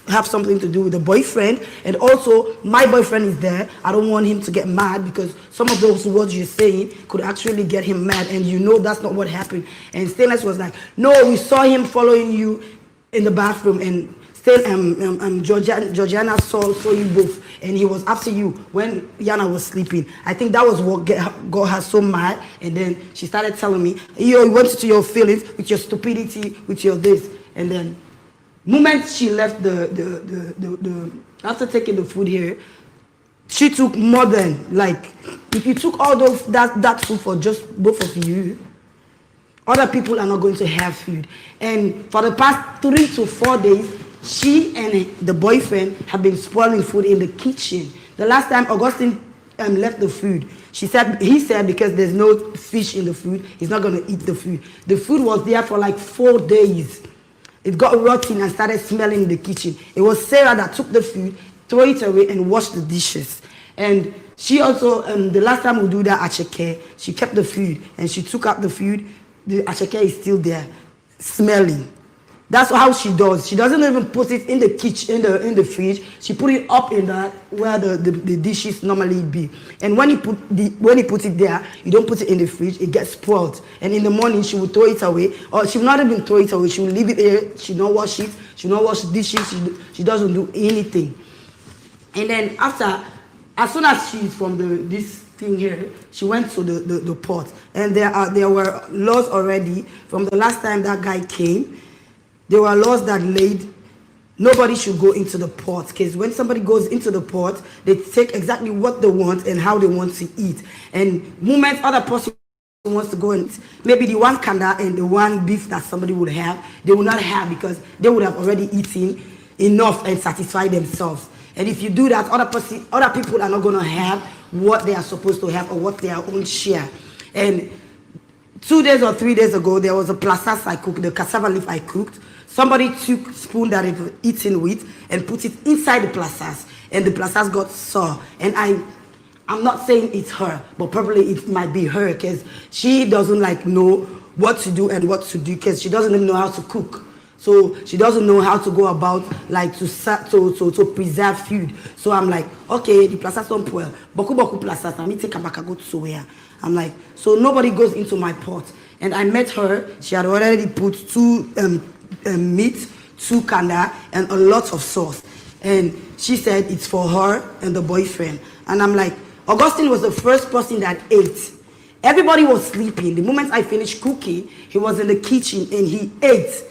Speaker 2: have something to do with the boyfriend. And also, my boyfriend is there. I don't want him to get mad, because some of those words you're saying could actually get him mad, and you know that's not what happened. And Stainless was like, no, we saw him following you in the bathroom, and Georgiana saw you both, and he was after you when Yana was sleeping. I think that was what got her so mad. And then she started telling me, you went to your feelings with your stupidity, with your this. And then moment she left after taking the food here, she took more than, like, if you took all that food for just both of you, other people are not going to have food. And for the past 3 to 4 days, she and the boyfriend have been spoiling food in the kitchen. The last time Augustine left the food, he said because there's no fish in the food, he's not going to eat the food. The food was there for like 4 days. It got rotten and started smelling in the kitchen. It was Sarah that took the food, threw it away, and washed the dishes. And she also, the last time we do that acheke, she kept the food and she took out the food. The acheke is still there, smelling.
Speaker 9: That's how she does. She doesn't even put it in the kitchen, in the fridge. She put it up in that where the dishes normally be. And when you put it there, you don't put it in the fridge. It gets spoiled. And in the morning, she will throw it away, or she will not even throw it away. She will leave it there. She don't wash it. She don't wash dishes. She doesn't do anything. And then after, as soon as she's from this thing here, she went to the pot. And there were laws already from the last time that guy came. There were laws that laid nobody should go into the pot, because when somebody goes into the pot, they take exactly what they want and how they want to eat. And moment other person wants to go and maybe the one kanda and the one beef that somebody would have, they will not have, because they would have already eaten enough and satisfied themselves. And if you do that, other people are not going to have what they are supposed to have or what their own share. And 2 days or 3 days ago, there was a plasas I cooked, the cassava leaf I cooked. Somebody took spoon that it was eaten with and put it inside the plasas, and the plasas got sore. And I'm not saying it's her, but probably it might be her, because she doesn't like know what to do and what to do, because she doesn't even know how to cook. So she doesn't know how to go about like to preserve food. So I'm like, okay, the plasas don't spoil. Boku plasas, I mean take a back go to where. I'm like, so nobody goes into my pot. And I met her. She had already put 2 meat, 2 kanda, and a lot of sauce. And she said it's for her and the boyfriend. And I'm like, Augustine was the first person that ate. Everybody was sleeping. The moment I finished cooking, he was in the kitchen and he ate.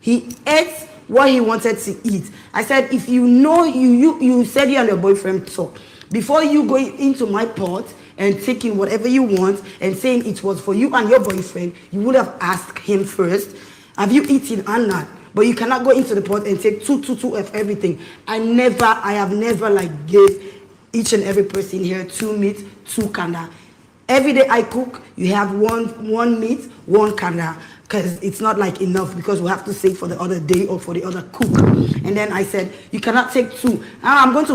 Speaker 9: He ate what he wanted to eat. I said, if you know, you said you and your boyfriend talk. Before you go into my pot and taking whatever you want and saying it was for you and your boyfriend, you would have asked him first, have you eaten or not? But you cannot go into the pot and take two of everything. I have never like gave each and every person here 2 meat, 2 kanda. Every day I cook, you have one meat, 1 kanda, because it's not like enough, because we have to save for the other day or for the other cook. And then I said, you cannot take 2. I'm going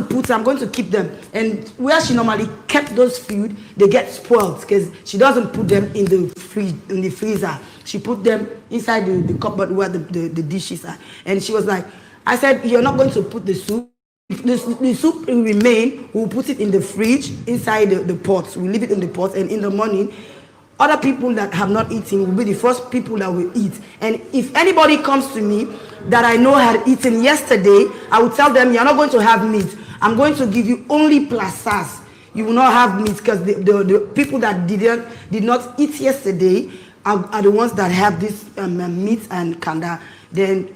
Speaker 9: to keep them. And where she normally kept those food, they get spoiled, because she doesn't put them in the freezer. She put them inside the cupboard where the dishes are. And she was like, I said, you're not going to put the soup. If the soup will remain, we'll put it in the fridge inside the pot. We'll leave it in the pot, and in the morning, other people that have not eaten will be the first people that will eat. And if anybody comes to me that I know had eaten yesterday, I will tell them, you're not going to have meat. I'm going to give you only plasas. You will not have meat, because the people that did not eat yesterday are the ones that have this meat and kanda. Then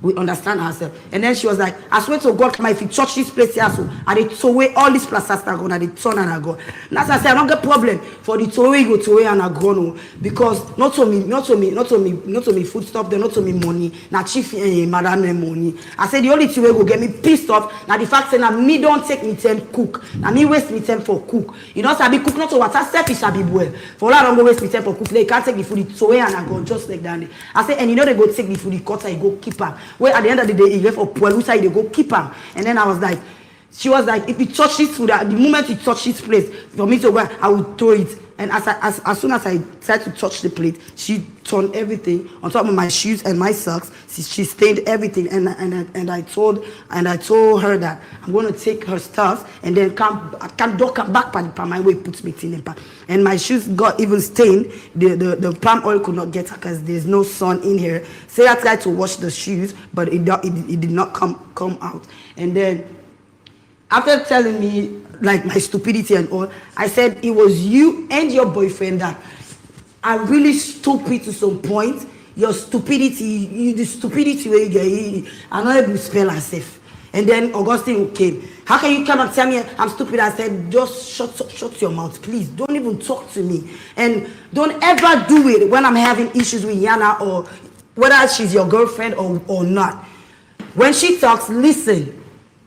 Speaker 9: we understand ourselves. And then she was like, I swear to God, if you touch this place here, so I did throw away all these plasters that go, and I did turn and I go. And as I said, I don't get problem for the throw away, you go throw away and I go, no, because not to me food stuff, they're not to me money. Now chief madam money. I said the only thing will go get me pissed off. Now the fact that me don't take me time cook. Now me waste me time for cook. You know, sabi cook not to what I selfish I be well. For that I don't go waste me time for cook. They can't take the food throw away and I go just like that. I said, and you know they go take the food, the cutter, you go keep her. Well, at the end of the day, he left for Puelusa, they go keep him. And then I was like, she was like, if you touch this food, the moment you touch this place, for me to go, I will throw it. And as soon as I tried to touch the plate, she turned everything on top of my shoes and my socks. She stained everything, and I told her that I'm going to take her stuff and then come back by my way, put me in the pack. And my shoes got even stained. The palm oil could not get her because there's no sun in here. Sarah tried to wash the shoes, but it did not come out. And then after telling me like my stupidity and all, I said it was you and your boyfriend that are really stupid to some point. Your stupidity, the stupidity where you get, I'm not able to spell herself. And then Augustine came. How can you come and tell me I'm stupid? I said, just shut your mouth, please. Don't even talk to me. And don't ever do it when I'm having issues with Yana, or whether she's your girlfriend or not. When she talks, listen.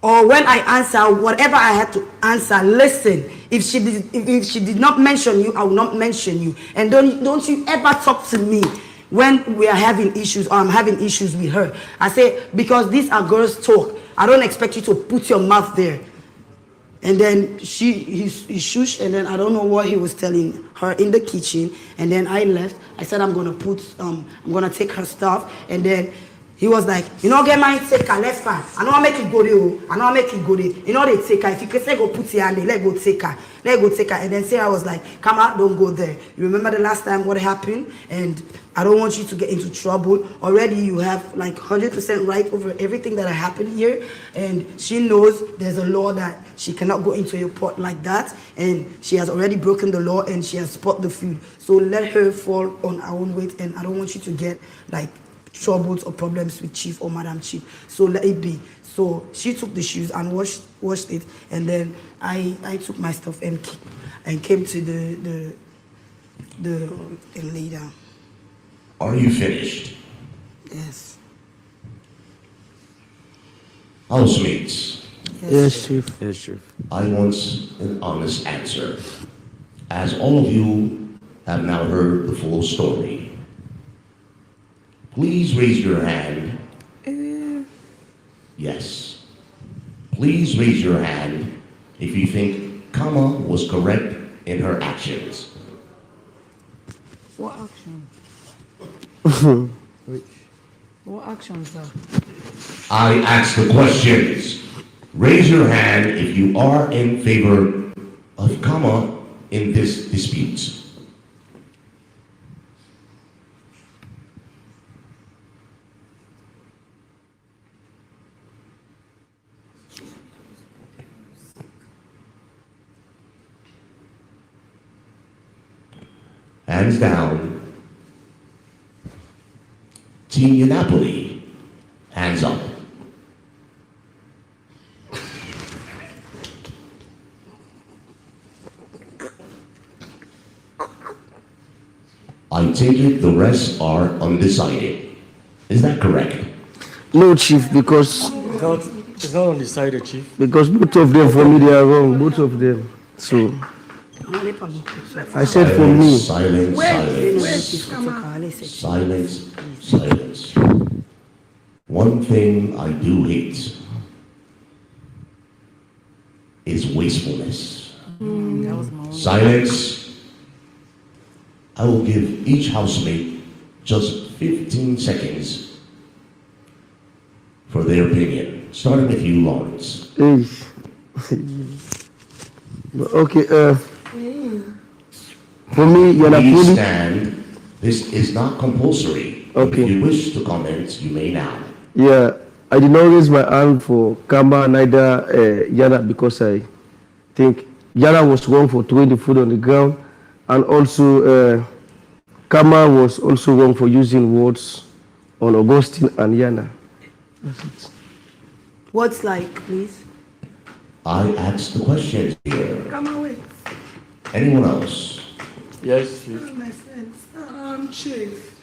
Speaker 9: Or when I answer whatever I had to answer, listen. If she did not mention you, I will not mention you. And don't you ever talk to me when we are having issues, or I'm having issues with her. I say, because these are girls' talk. I don't expect you to put your mouth there. And then he shushed, and then I don't know what he was telling her in the kitchen. And then I left. I said I'm gonna take her stuff. And then he was like, you know, get my take her, let's fight. I know I make it go there. I know I make it go there. You know they take her. If you can say go put your hand there, let go take her. Let go take her. And then Sarah was like, come out, don't go there. You remember the last time what happened? And I don't want you to get into trouble. Already you have like 100% right over everything that happened here. And she knows there's a law that she cannot go into your pot like that. And she has already broken the law and she has spoiled the food. So let her fall on her own weight. And I don't want you to get like troubles or problems with Chief or Madam Chief. So let it be. So she took the shoes and washed it. And then I took my stuff and came to the and lay down.
Speaker 7: Are you finished?
Speaker 9: Yes.
Speaker 7: Housemates,
Speaker 4: Yes, Chief. Yes, Chief.
Speaker 7: I want an honest answer. As all of you have now heard the full story, please raise your hand. Yes. Please raise your hand if you think Kama was correct in her actions.
Speaker 2: What action? What actions, sir?
Speaker 7: I ask the questions. Raise your hand if you are in favor of Kama in this dispute. Hands down. Team Napoli, hands up. I take it the rest are undecided. Is that correct?
Speaker 4: No, Chief, because
Speaker 8: It's not undecided, Chief.
Speaker 4: both of them for me they are wrong, both of them. So I said for me.
Speaker 7: Silence, silence, silence. One thing I do hate is wastefulness. Silence. I will give each housemate just 15 seconds for their opinion, starting with you, Lawrence.
Speaker 4: Hey. Okay, for me,
Speaker 7: Please
Speaker 4: Yanapoli.
Speaker 7: stand. This is not compulsory.
Speaker 4: Okay.
Speaker 7: If you wish to comment, you may now.
Speaker 4: Yeah, I did not raise my hand for Kama, neither Yana, because I think Yana was wrong for throwing the food on the ground, and also Kama was also wrong for using words on Augustine and Yana. That's it.
Speaker 9: What's like, please?
Speaker 7: I asked the questions here.
Speaker 1: Come away.
Speaker 7: Anyone else?
Speaker 8: Yes, Chief.
Speaker 1: My friends. Chief.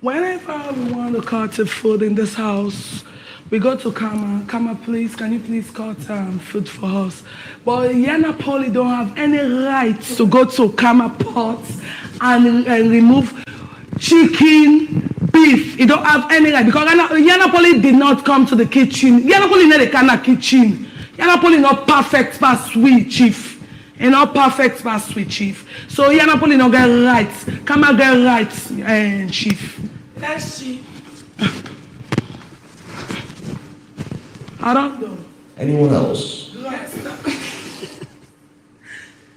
Speaker 1: Whenever we want to cut food in this house, we go to Kama. Kama, please, can you please cut food for us? But Yana Poli don't have any right to go to Kama pot and remove chicken, beef. He don't have any right because Yana Poli did not come to the kitchen. Yana Poli not the Kana kitchen. Yana Poli not perfect but sweet, Chief. You know, perfect but sweet, Chief. So Yana Poli not get right. Kama get right, Chief. Yes, Chief. I don't know.
Speaker 7: Anyone else?
Speaker 1: Yes.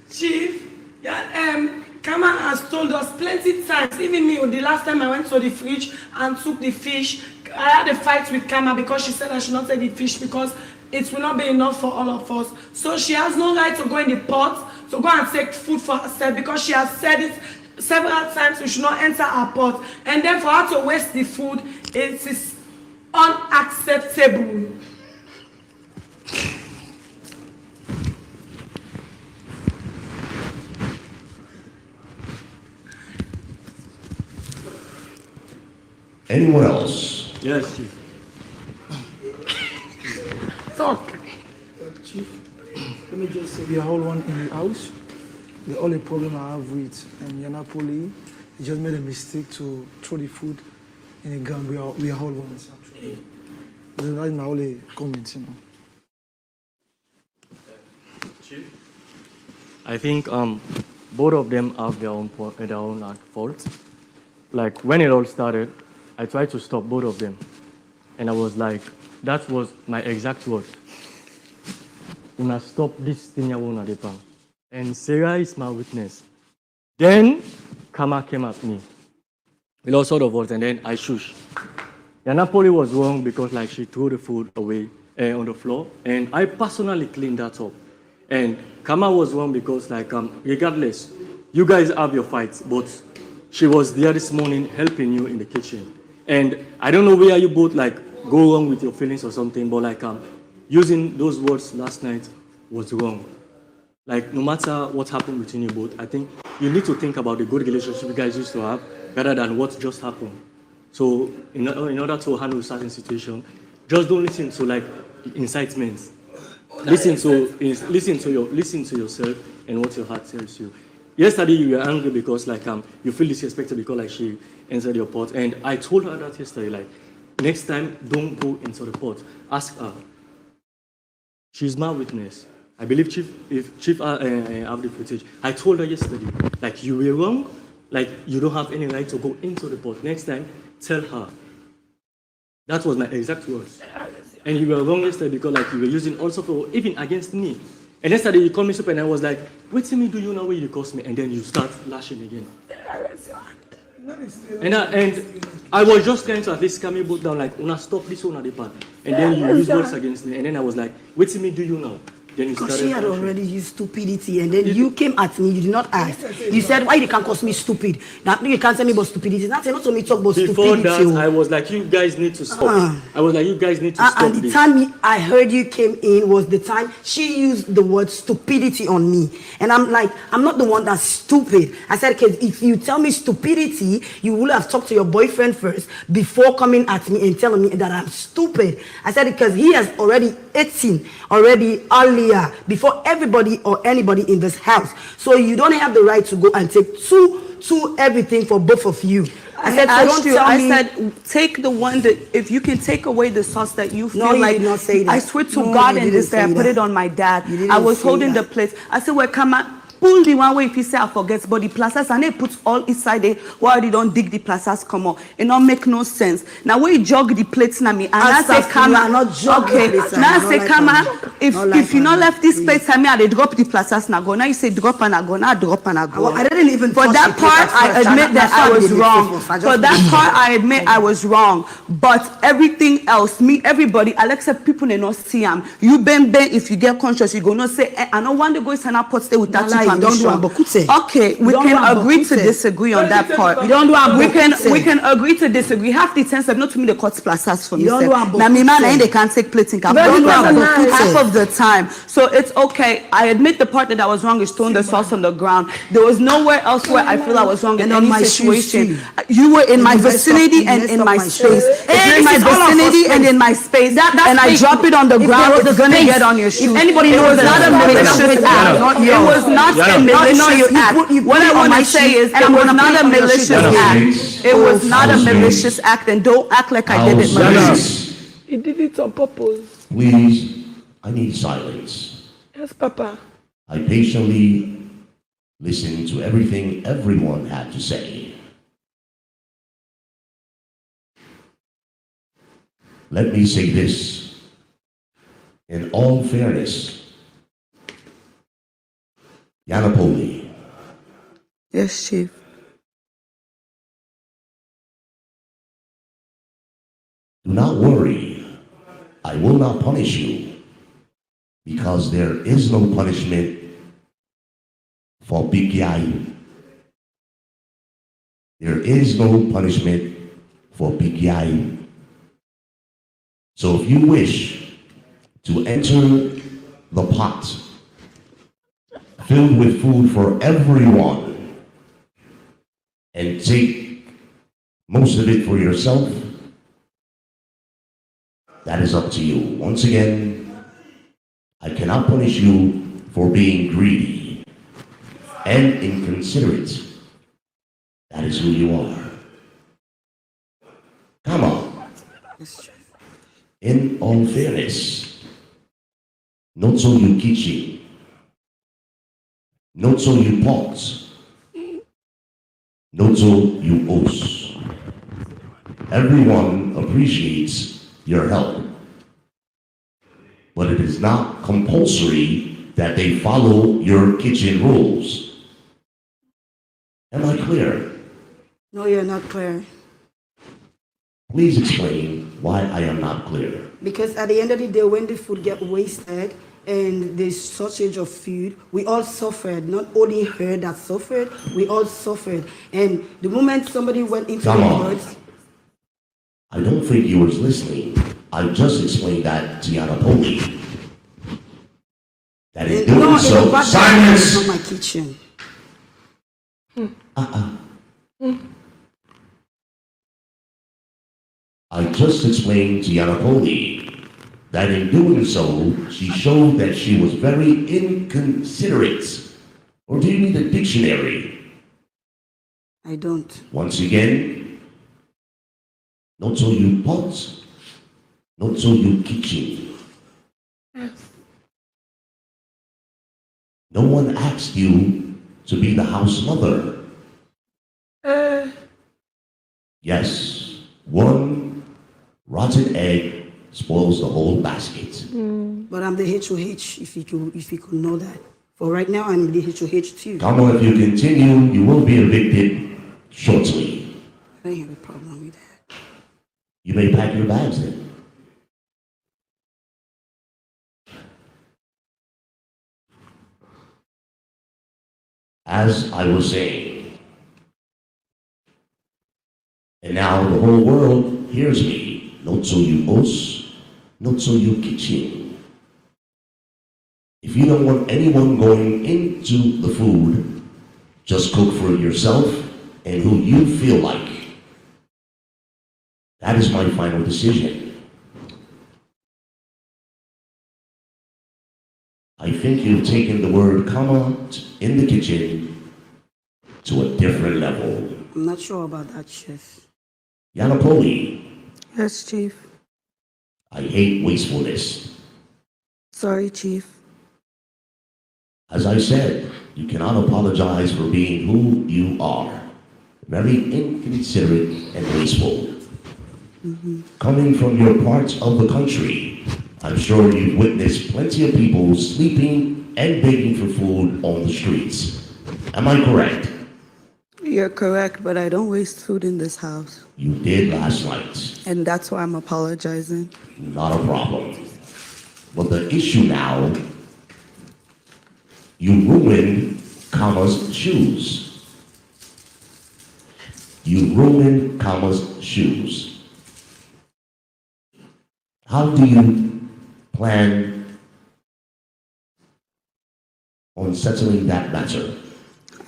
Speaker 1: Chief, yeah, Kama has told us plenty times, even me, the last time I went to the fridge and took the fish, I had a fight with Kama because she said I should not take the fish because it will not be enough for all of us. So she has no right to go in the pot, to go and take food for herself because she has said it several times we should not enter our pot. And then for her to waste the food, it is unacceptable.
Speaker 7: Anyone else?
Speaker 8: Yes, Chief.
Speaker 1: Talk.
Speaker 6: Chief, let me just say we are all one in the house. The only problem I have with Yanapoli, he just made a mistake to throw the food in the ground. We are all one. That's my only comment, you know.
Speaker 8: I think both of them have their own faults. Like when it all started, I tried to stop both of them, and I was like, that was my exact word. Una stop this thing you wanna do. And Sarah is my witness. Then Kama came at me with all sort of words, and then I shush. Yanapoli was wrong because like she threw the food away on the floor, and I personally cleaned that up. And Kama was wrong because like regardless, you guys have your fights, but she was there this morning helping you in the kitchen. And I don't know where you both like go wrong with your feelings or something, but like using those words last night was wrong. Like no matter what happened between you both, I think you need to think about the good relationship you guys used to have rather than what just happened. So in order to handle certain situation, just don't listen to like incitements. Listen to yourself and what your heart tells you. Yesterday you were angry because like you feel disrespected because like she entered your pot, and I told her that yesterday, like next time don't go into the pot. Ask her. She's my witness. I believe if Chief have the footage. I told her yesterday, like you were wrong, like you don't have any right to go into the pot. Next time, tell her. That was my exact words. And you were wrong yesterday because like you were using also for even against me. And yesterday you called me super and I was like, wait till me do you know where you cost me, and then you start lashing again. And I was just trying to at least calm you both down, like, una stop this one at the part. And then you use words against me, and then I was like, wait till me do you know.
Speaker 9: Because she had already used stupidity, and then you came at me, you did not ask. You said, why you can't call me stupid? Now you can't tell me about stupidity. Not to me talk about
Speaker 8: Before
Speaker 9: stupidity.
Speaker 8: That, I was like, you guys need to stop. I was like, you guys need to stop
Speaker 9: and the time I heard you came in was the time she used the word stupidity on me. And I'm like, I'm not the one that's stupid. I said, because if you tell me stupidity, you will have talked to your boyfriend first before coming at me and telling me that I'm stupid. I said, because he has already eaten already earlier before everybody or anybody in this house. So you don't have the right to go and take two everything for both of you. I said,
Speaker 2: I said, take the one that, if you can take away the sauce that you feel
Speaker 9: you
Speaker 2: like.
Speaker 9: did not say that.
Speaker 2: I swear to God in this day, I put it on my dad. I was holding the plate. I said, well, come on. Pull the one way if you say I forget, but the plazas and they put all inside it while they don't dig the plazas come on. It don't make no sense. Now when you jog the plates na me and I say come on, okay. Now I say come on, if you not left this plate na me and they drop the plazas na go. Now you say drop and I go, now drop and I go.
Speaker 9: I didn't even
Speaker 2: for that part I admit that I was wrong. For that part I admit I was wrong. But everything else, me, everybody, I'll accept people they not see them. You been if you get conscious, you go not say I don't want to go in a pot stay with that.
Speaker 9: Don't do
Speaker 2: okay, we can agree to disagree on that part.
Speaker 9: We don't do
Speaker 2: we can agree to disagree. Half the time, not to me the cut plazas for me.
Speaker 9: Now
Speaker 2: me man, they can't take plating. Half of the time. So it's okay. I admit the part that I was wrong is throwing the sauce on the ground. There was nowhere else where I feel I was wrong in any situation. You were in my vicinity and in my space. If you're in my vicinity and in my space, and I drop it on the ground, it's gonna get on your shoes.
Speaker 9: Anybody
Speaker 2: knows not a malicious act. It was not a malicious act. What I want to say is it was not a malicious act. It was not a malicious act, and don't act like I did it maliciously.
Speaker 5: He did it on purpose.
Speaker 7: Please, I need silence.
Speaker 5: Yes, Papa.
Speaker 7: I patiently listened to everything everyone had to say. Let me say this. In all fairness, Yanapoli.
Speaker 2: Yes, Chief.
Speaker 7: Do not worry. I will not punish you because there is no punishment for Big Yai. There is no punishment for Big Yai. So if you wish to enter the pot filled with food for everyone and take most of it for yourself, that is up to you. Once again, I cannot punish you for being greedy and inconsiderate. That is who you are. Come on. In all fairness, not so Yukichi, Not so you pause. Not so you os. Everyone appreciates your help, but it is not compulsory that they follow your kitchen rules. Am I clear?
Speaker 9: No, you're not clear.
Speaker 7: Please explain why I am not clear.
Speaker 9: Because at the end of the day, when the food get wasted and there's shortage of food, we all suffered. Not only her that suffered, we all suffered. And the moment somebody went into
Speaker 7: Come
Speaker 9: the
Speaker 7: on.
Speaker 9: words,
Speaker 7: I don't think you was listening. I just explained that to Yanapoli. That in doing
Speaker 9: no,
Speaker 7: so,
Speaker 9: it's
Speaker 7: silence!
Speaker 9: not my kitchen.
Speaker 7: I just explained to Yanapoli that in doing so, she showed that she was very inconsiderate. Or do you need a dictionary?
Speaker 9: I don't.
Speaker 7: Once again, not so you pot, not so you kitchen. No one asked you to be the house mother. Yes, one rotten egg spoils the whole basket.
Speaker 9: But I'm the HOH, if you could know that. For right now, I'm the HOH too.
Speaker 7: Come on, if you continue, you will be evicted shortly.
Speaker 9: I don't have a problem with that.
Speaker 7: You may pack your bags then. As I was saying, and now the whole world hears me. Not so you os, not so you kitchen. If you don't want anyone going into the food, just cook for yourself and who you feel like. That is my final decision. I think you've taken the word comma in the kitchen to a different level.
Speaker 9: I'm not sure about that, Chef.
Speaker 7: Yanapoli,
Speaker 2: Yes, Chief.
Speaker 7: I hate wastefulness.
Speaker 2: Sorry, Chief.
Speaker 7: As I said, you cannot apologize for being who you are. Very inconsiderate and wasteful. Coming from your part of the country, I'm sure you've witnessed plenty of people sleeping and begging for food on the streets. Am I correct?
Speaker 2: You're correct, but I don't waste food in this house.
Speaker 7: You did last night.
Speaker 2: And that's why I'm apologizing.
Speaker 7: Not a problem. But the issue now, you ruined Kama's shoes. You ruined Kama's shoes. How do you plan on settling that matter?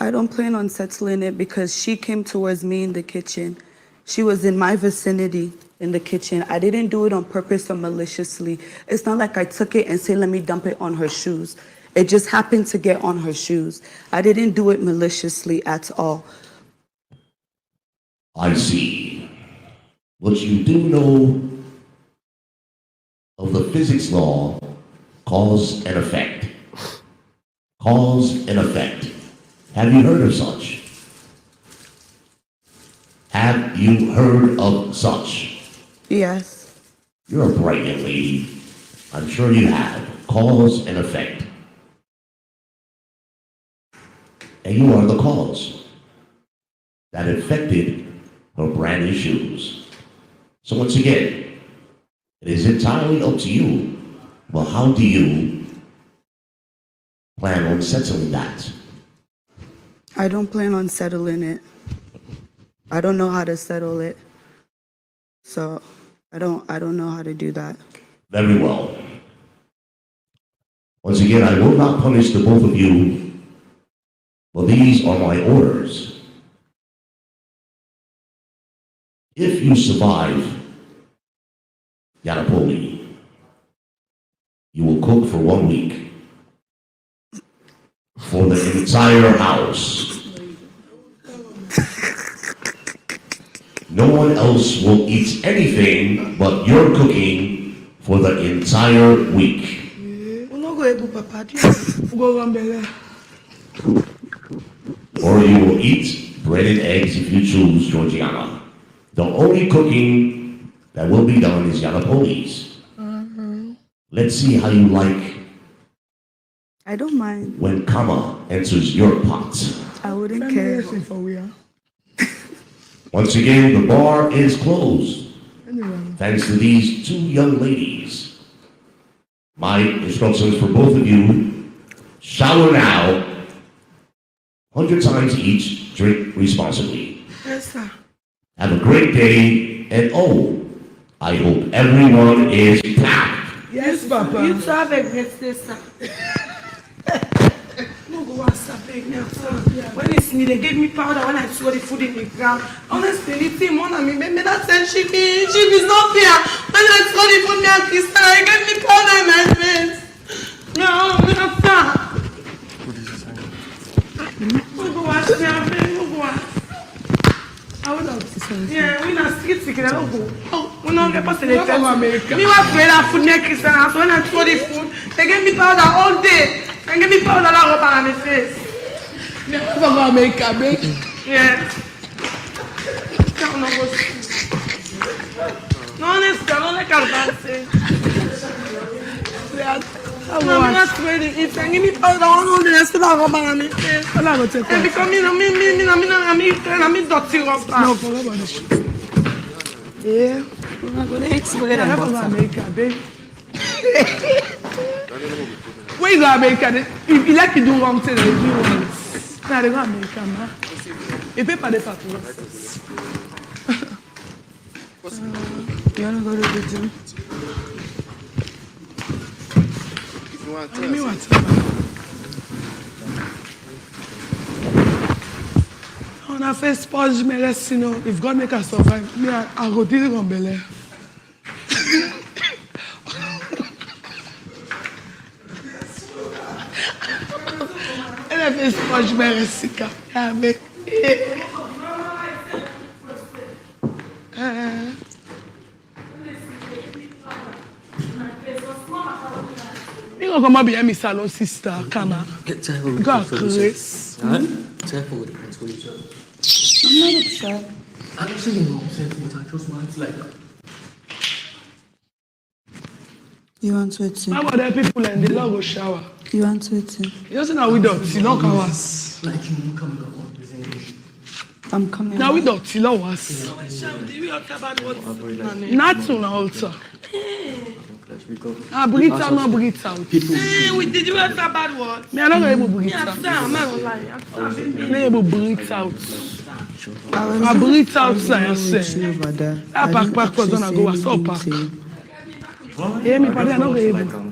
Speaker 2: I don't plan on settling it because she came towards me in the kitchen. She was in my vicinity in the kitchen. I didn't do it on purpose or maliciously. It's not like I took it and said, let me dump it on her shoes. It just happened to get on her shoes. I didn't do it maliciously at all.
Speaker 7: I see. But you do know of the physics law, cause and effect. Cause and effect. Have you heard of such? Have you heard of such?
Speaker 2: Yes.
Speaker 7: You're a bright young lady. I'm sure you have. Cause and effect. And you are the cause that affected her brand new shoes. So once again, it is entirely up to you. Well, how do you plan on settling that?
Speaker 2: I don't plan on settling it. I don't know how to settle it. So I don't know how to do that.
Speaker 7: Very well. Once again, I will not punish the both of you, but these are my orders. If you survive Yanapoli, you will cook for 1 week for the entire house. No one else will eat anything but your cooking for the entire week.
Speaker 5: We're not going to Papa. Go on, Bella.
Speaker 7: Or you will eat bread and eggs if you choose, Georgiana. The only cooking that will be done is Yanapoli's. Let's see how you like
Speaker 2: I don't mind.
Speaker 7: when Kama enters your pot.
Speaker 2: I wouldn't care.
Speaker 7: Once again, the bar is closed. Thanks to these two young ladies. My instructions for both of you, shower now, 100 times each, drink responsibly.
Speaker 5: Yes, sir.
Speaker 7: Have a great day, and oh, I hope everyone is packed.
Speaker 5: Yes, Papa.
Speaker 1: You too have a great day, sir. No go WhatsApp again, sir. When it's me, they gave me powder when I throw the food in the ground. Honestly, the thing, one of me, maybe that said chicken is not fair. When I throw the food, me and Christian, I gave me powder in my face. No, sir. No go wash me, I beg, no go wash.
Speaker 5: I would have to say.
Speaker 1: Yeah, we not street chicken, I don't go. Oh, we don't get past the
Speaker 5: What about America?
Speaker 1: Me was afraid that food near Christian house. When I throw the food, they gave me powder all day. They gave me powder that rub on my face.
Speaker 5: What about America, babe?
Speaker 1: Yeah. Can't no go street. No, honestly, I don't like advancing. No, I'm not ready. If they give me powder all day, they still rub on my face.
Speaker 5: I'm not going to take
Speaker 1: And because I'm dirty rubber.
Speaker 5: No, forget about this shit. Yeah.
Speaker 2: We're not going to explain
Speaker 5: I
Speaker 2: about
Speaker 5: have America, babe. Where you go America? If you like to do wrong thing, they do wrong. Nah, they go America, man. They pay for the factors.
Speaker 2: You want to go to the gym?
Speaker 5: Me what? On a fait sponge, mais reste sinon, if God make us survive, me I go deal with Bel-Air. Elle a fait sponge, mais reste sinon. Ah, mais... You know, come be my salon sister, Kama. God, Chris.
Speaker 8: Careful with it, with each other.
Speaker 2: I'm not upset.
Speaker 8: I'm actually not upset, but I just want like that.
Speaker 2: You want sweating?
Speaker 5: How about the people and they don't go shower?
Speaker 2: You want sweating?
Speaker 5: You see now we don't see no cows.
Speaker 8: Like you won't come down with English.
Speaker 2: I'm coming.
Speaker 5: Now we don't see no was. Not to now also. Ah, breathe out, no breathe out.
Speaker 1: We did you have a bad word?
Speaker 5: Me, I don't able to breathe
Speaker 1: Yeah,
Speaker 5: out.
Speaker 1: sir, I'm not lying.
Speaker 5: I'm not able to breathe out. I breathe out, like I say. I pack was gonna go as up pack. Yeah, me, padre, I'm not able.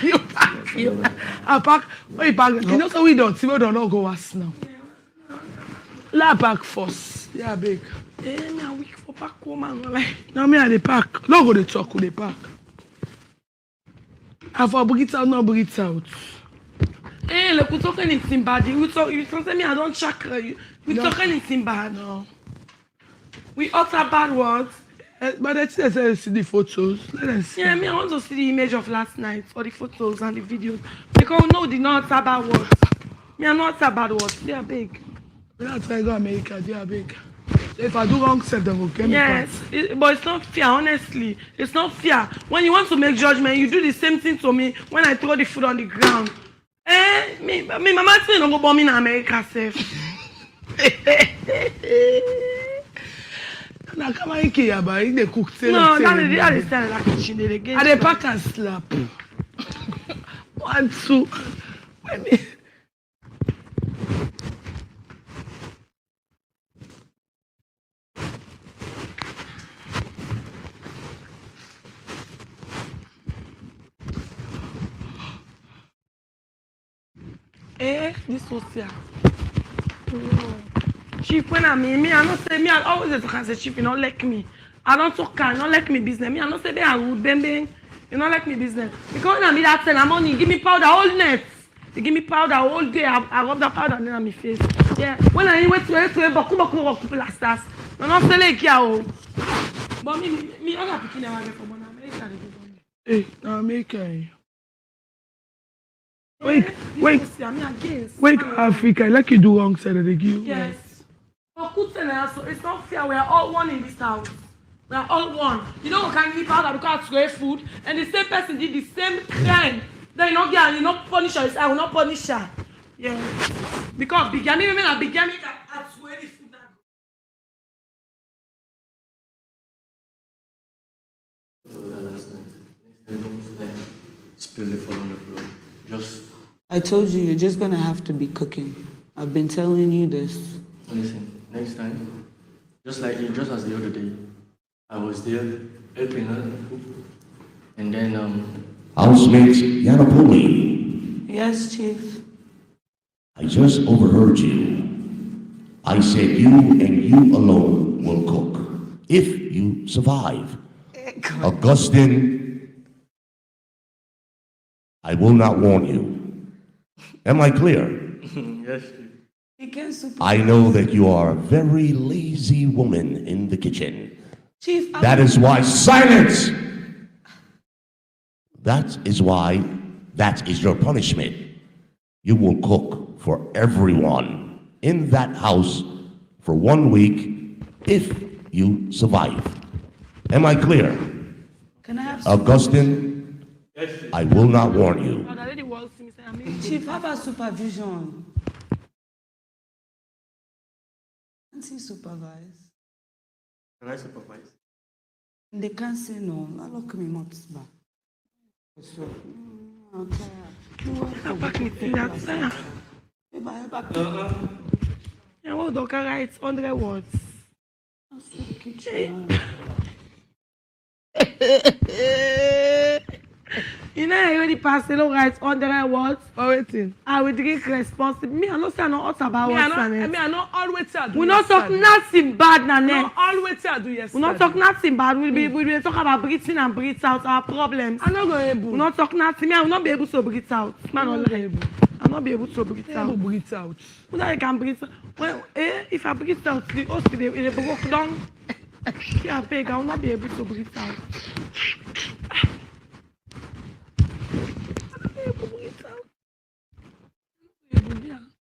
Speaker 5: You pack, you. I pack. Oh, you pack. You know, so we don't not go as now. La pack first. Yeah, big.
Speaker 1: Eh, me a week for pack woman. Like,
Speaker 5: Now me and the pack. No go the talk with the pack. I for breathe out, no breathe out.
Speaker 1: eh, look, we talk anything bad. You talk me, I don't chakra you. We talk anything bad.
Speaker 5: No.
Speaker 1: We utter bad words.
Speaker 5: But let's see the photos. Let us see.
Speaker 1: Yeah, me, I want to see the image of last night for the photos and the videos. Because no, the not utter bad words. Me, I not utter bad words. They are big.
Speaker 5: We're not trying to go America, they are big. So if I do wrong stuff, then we'll get me
Speaker 1: Yes, but it's not fair, honestly. It's not fair. When you want to make judgment, you do the same thing to me when I throw the food on the ground. Eh, me, mama say no go bomb me in America, safe.
Speaker 5: Now come on, Ikea, but they cook.
Speaker 1: No, that is standing like kitchen. They get.
Speaker 5: And they pack and slap. 1, 2. When me.
Speaker 1: Eh, this social. Chief, when I don't say me, I always say chief, you don't like me. I don't talk, you don't like me business. Me, I don't say they are rude, bang. You don't like me business. Because when I mean that I'm money, give me powder all night. They give me powder all day. I rub that powder on my face. Yeah. When I wait to beaucoup last stars. No, not say like you. But me, I'm not picking them for America.
Speaker 5: Hey, now America. Wait, Africa, like you do wrong side of the game.
Speaker 1: Yes. It's not fair. We are all one in this house. We are all one. You know, we can live out because to food, and the same person did the same crime. Then you not get, you not punish her. I will not punish her. Yeah. Because bigamy women are bigamy at swear the food.
Speaker 8: Spill the food on the floor. Just
Speaker 2: I told you, you're just gonna have to be cooking. I've been telling you this.
Speaker 8: listen. Next time, just as the other day, I was there helping her cook, and then
Speaker 7: Housemate Yanapoli,
Speaker 2: Yes, Chief.
Speaker 7: I just overheard you. I said you and you alone will cook if you survive. Augustine, I will not warn you. Am I clear?
Speaker 8: yes,
Speaker 2: He can supervise.
Speaker 7: I know that you are a very lazy woman in the kitchen.
Speaker 2: Chief,
Speaker 7: That is why silence. That is why that is your punishment. You will cook for everyone in that house for 1 week if you survive. Am I clear?
Speaker 2: Can I have
Speaker 7: Augustine, I will not warn you.
Speaker 2: Chief, have a supervision. Can't he supervise?
Speaker 8: can I supervise?
Speaker 2: They can't say no. I look me not back. Okay.
Speaker 1: Yeah, what Doka writes 100 words. You know, I already passed the writes 100 words.
Speaker 5: Oh, waiting.
Speaker 1: I will drink responsibly. Me, I don't say I know what about
Speaker 5: Me,
Speaker 1: what's
Speaker 5: I
Speaker 1: on it.
Speaker 5: know always I do.
Speaker 1: We not talk nothing bad, Nane.
Speaker 5: No, always I do yesterday.
Speaker 1: We not talk nothing bad. We'll be talk about breathing and breathe out our problems.
Speaker 5: I'm not going to
Speaker 1: We not talk nothing. Me, I will not be able to breathe out. Man,
Speaker 5: I'm
Speaker 1: not
Speaker 5: not
Speaker 1: lie.
Speaker 5: able.
Speaker 1: I'll not be able to breathe
Speaker 5: I will
Speaker 1: out.
Speaker 5: breathe out.
Speaker 1: Who that I can breathe? Well, if I breathe out, the hospital it broke down. Yeah, big. I will not be able to breathe out.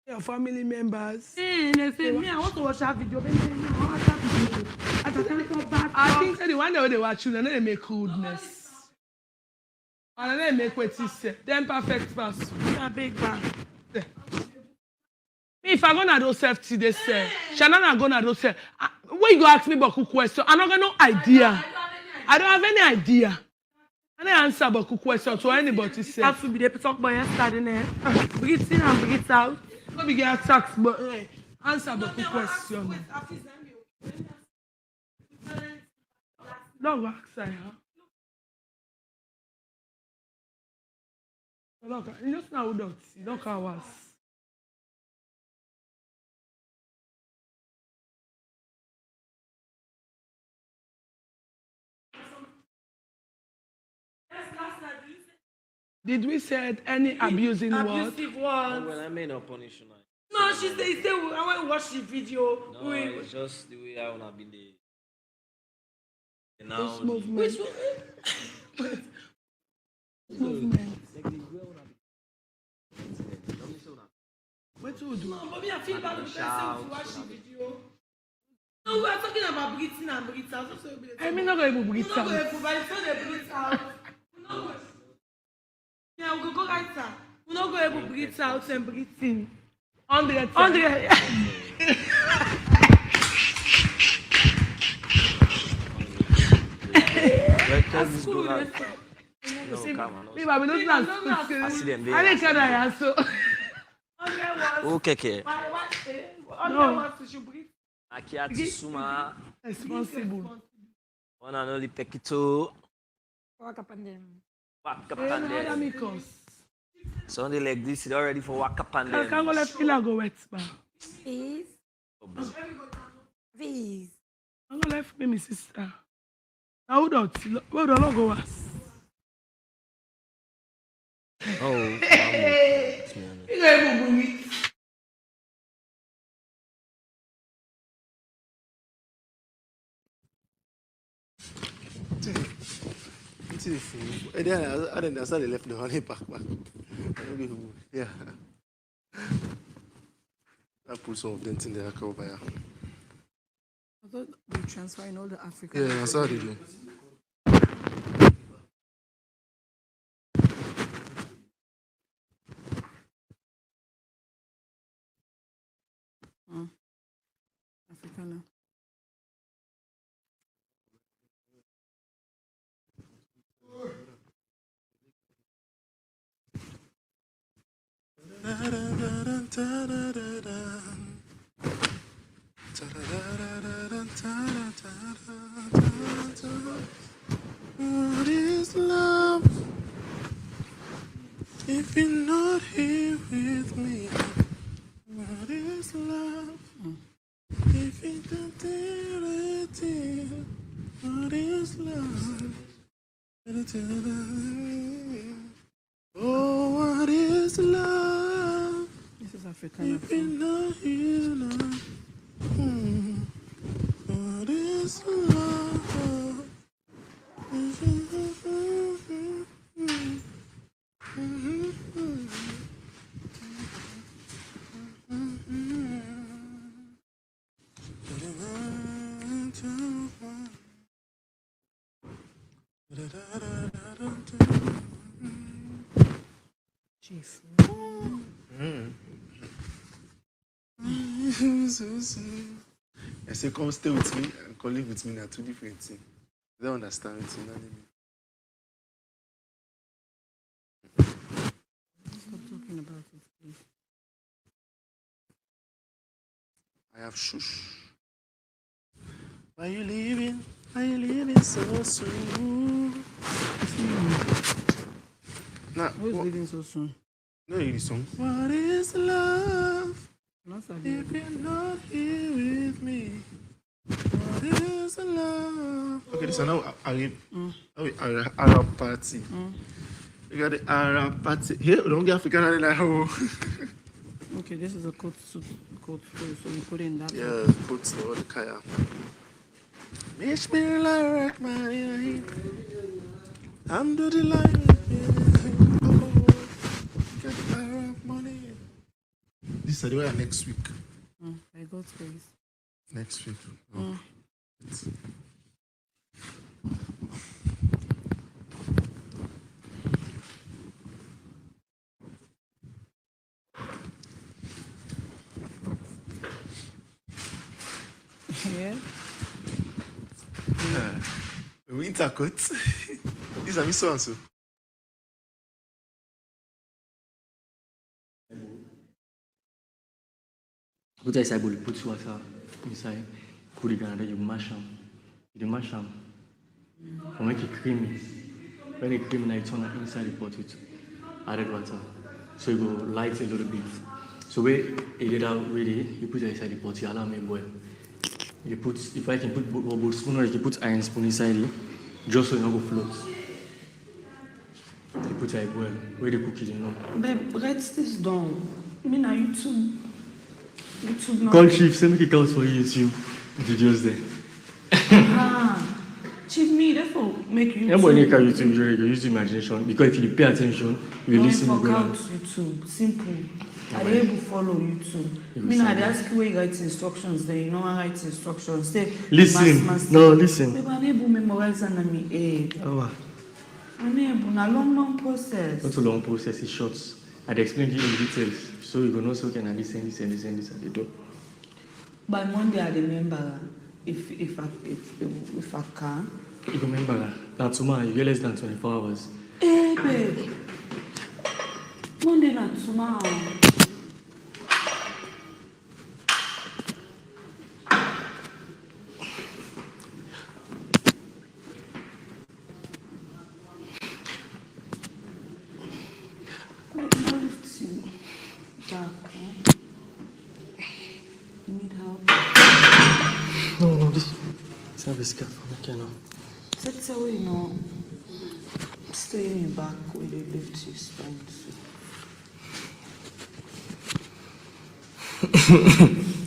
Speaker 5: Your family members.
Speaker 1: They say me, I want to watch that video. Baby, I want to watch that video. I just tell you bad.
Speaker 5: I think the one that they watch children, they make rudeness. And they make what he say. Them perfect person.
Speaker 1: Yeah, big man.
Speaker 5: Me, if I go na those safety, they say. Shanana go na those say. When you go ask me about cook question, I'm not got no idea. I don't have any idea. I don't answer about cook question to anybody say.
Speaker 1: That should be the talk about yesterday. Breathe in and breathe out.
Speaker 5: Let me get attacked, but answer about cook question. Don't ask her. Look, you just now don't see. Look how was. Did we say any abusing word?
Speaker 1: Abusive words.
Speaker 3: Well, I may not punish you now.
Speaker 1: No, she said, I want to watch the video.
Speaker 3: No, it's just the way I wanna be the now.
Speaker 5: This movement. Movement. What do you do?
Speaker 1: No, but me, I feel bad because I to watch the video. No, we are talking about breathing and breathe out.
Speaker 5: I mean, not going to breathe
Speaker 1: We're not going
Speaker 5: out.
Speaker 1: to provide so they breathe out. We're not going. Yeah, we'll go right now. We're not going to breathe out and breathe in.
Speaker 5: 100.
Speaker 1: 100.
Speaker 3: Let's go back. No, come on.
Speaker 5: Me, but we don't know.
Speaker 3: Accident there.
Speaker 5: I didn't care that, so.
Speaker 1: 100 was.
Speaker 3: Okay.
Speaker 1: My wife said, 100 was to should breathe.
Speaker 3: Akiati Suma,
Speaker 5: Responsible.
Speaker 3: one and only Pekito,
Speaker 1: Walk up and down.
Speaker 3: Waka
Speaker 5: Hey, no, that
Speaker 3: Pandem.
Speaker 5: me cause.
Speaker 3: Something like this is already for Waka
Speaker 5: Can't go
Speaker 3: Pandem.
Speaker 5: left feel go wet, man.
Speaker 1: Please. Please.
Speaker 5: I'm gonna left me, my sister. Now, who don't go was?
Speaker 3: Oh,
Speaker 5: You go able bring it.
Speaker 10: And then I started left the honey back. Yeah. I put some of them in the account.
Speaker 9: I thought we transfer in all the African.
Speaker 10: Yeah, that's how they do.
Speaker 9: African.
Speaker 10: What is love if you're not here with me? What is love if you don't do it? What is love? Oh, what is love?
Speaker 9: This is African.
Speaker 10: If you're not here now, what is love?
Speaker 9: Chief.
Speaker 10: I say, come stay with me and come live with me. Now, two different things. They don't understand it. You know what I mean?
Speaker 9: Stop talking about it, please.
Speaker 10: I have shush. Why you leaving? Why you leaving so soon? Nah,
Speaker 9: Who's leaving so soon?
Speaker 10: No, you the song. What is love?
Speaker 9: Not
Speaker 10: If you're not here with me, what is love? Okay, this is now Arab party. You got the Arab party. Here, we don't get African like how.
Speaker 9: Okay, this is a coat suit, so you put in that.
Speaker 10: Yeah, put all the kaya. Wish me like my I'm the delight. Get Arab money. This is the way next week.
Speaker 9: I got space.
Speaker 10: Next week.
Speaker 9: Yeah.
Speaker 10: Winter coat. These are me so and so.
Speaker 8: Put inside bowl, put water inside, put it and then you mash them. You mash them. For make it creamy. When it creamy, now you turn it inside the pot with added water. So you go light a little bit. So when you get out ready, you put it inside the pot, you allow me boil. You put, if I can put both spoon or you can put iron spoon inside it, just so you don't go float. You put it boil. Where the cookies, you know.
Speaker 2: Babe, write this down. I mean, YouTube now.
Speaker 8: Call Chief, send me the calls for YouTube videos there.
Speaker 2: Chief, me, therefore, make YouTube.
Speaker 8: Yeah, but you can YouTube, you use imagination. Because if you pay attention, you listen to
Speaker 2: YouTube. Simple. I dey able follow YouTube. I mean, I ask you where you write instructions there. You know, I write instructions. Say,
Speaker 8: listen. No, listen.
Speaker 2: Babe, I'm able to memorize and I'm able.
Speaker 8: Oh,
Speaker 2: I'm able. It's a long process.
Speaker 8: not a long process, it's short. I'd explain to you in details. So you can also can listen, this, and they do.
Speaker 2: By Monday, I remember if I can.
Speaker 8: You remember that tomorrow you get less than 24 hours.
Speaker 2: Hey, babe. Monday not tomorrow.
Speaker 8: No, this service card for me, cannot.
Speaker 2: That's how you know. Stay in your back where they lift your spine.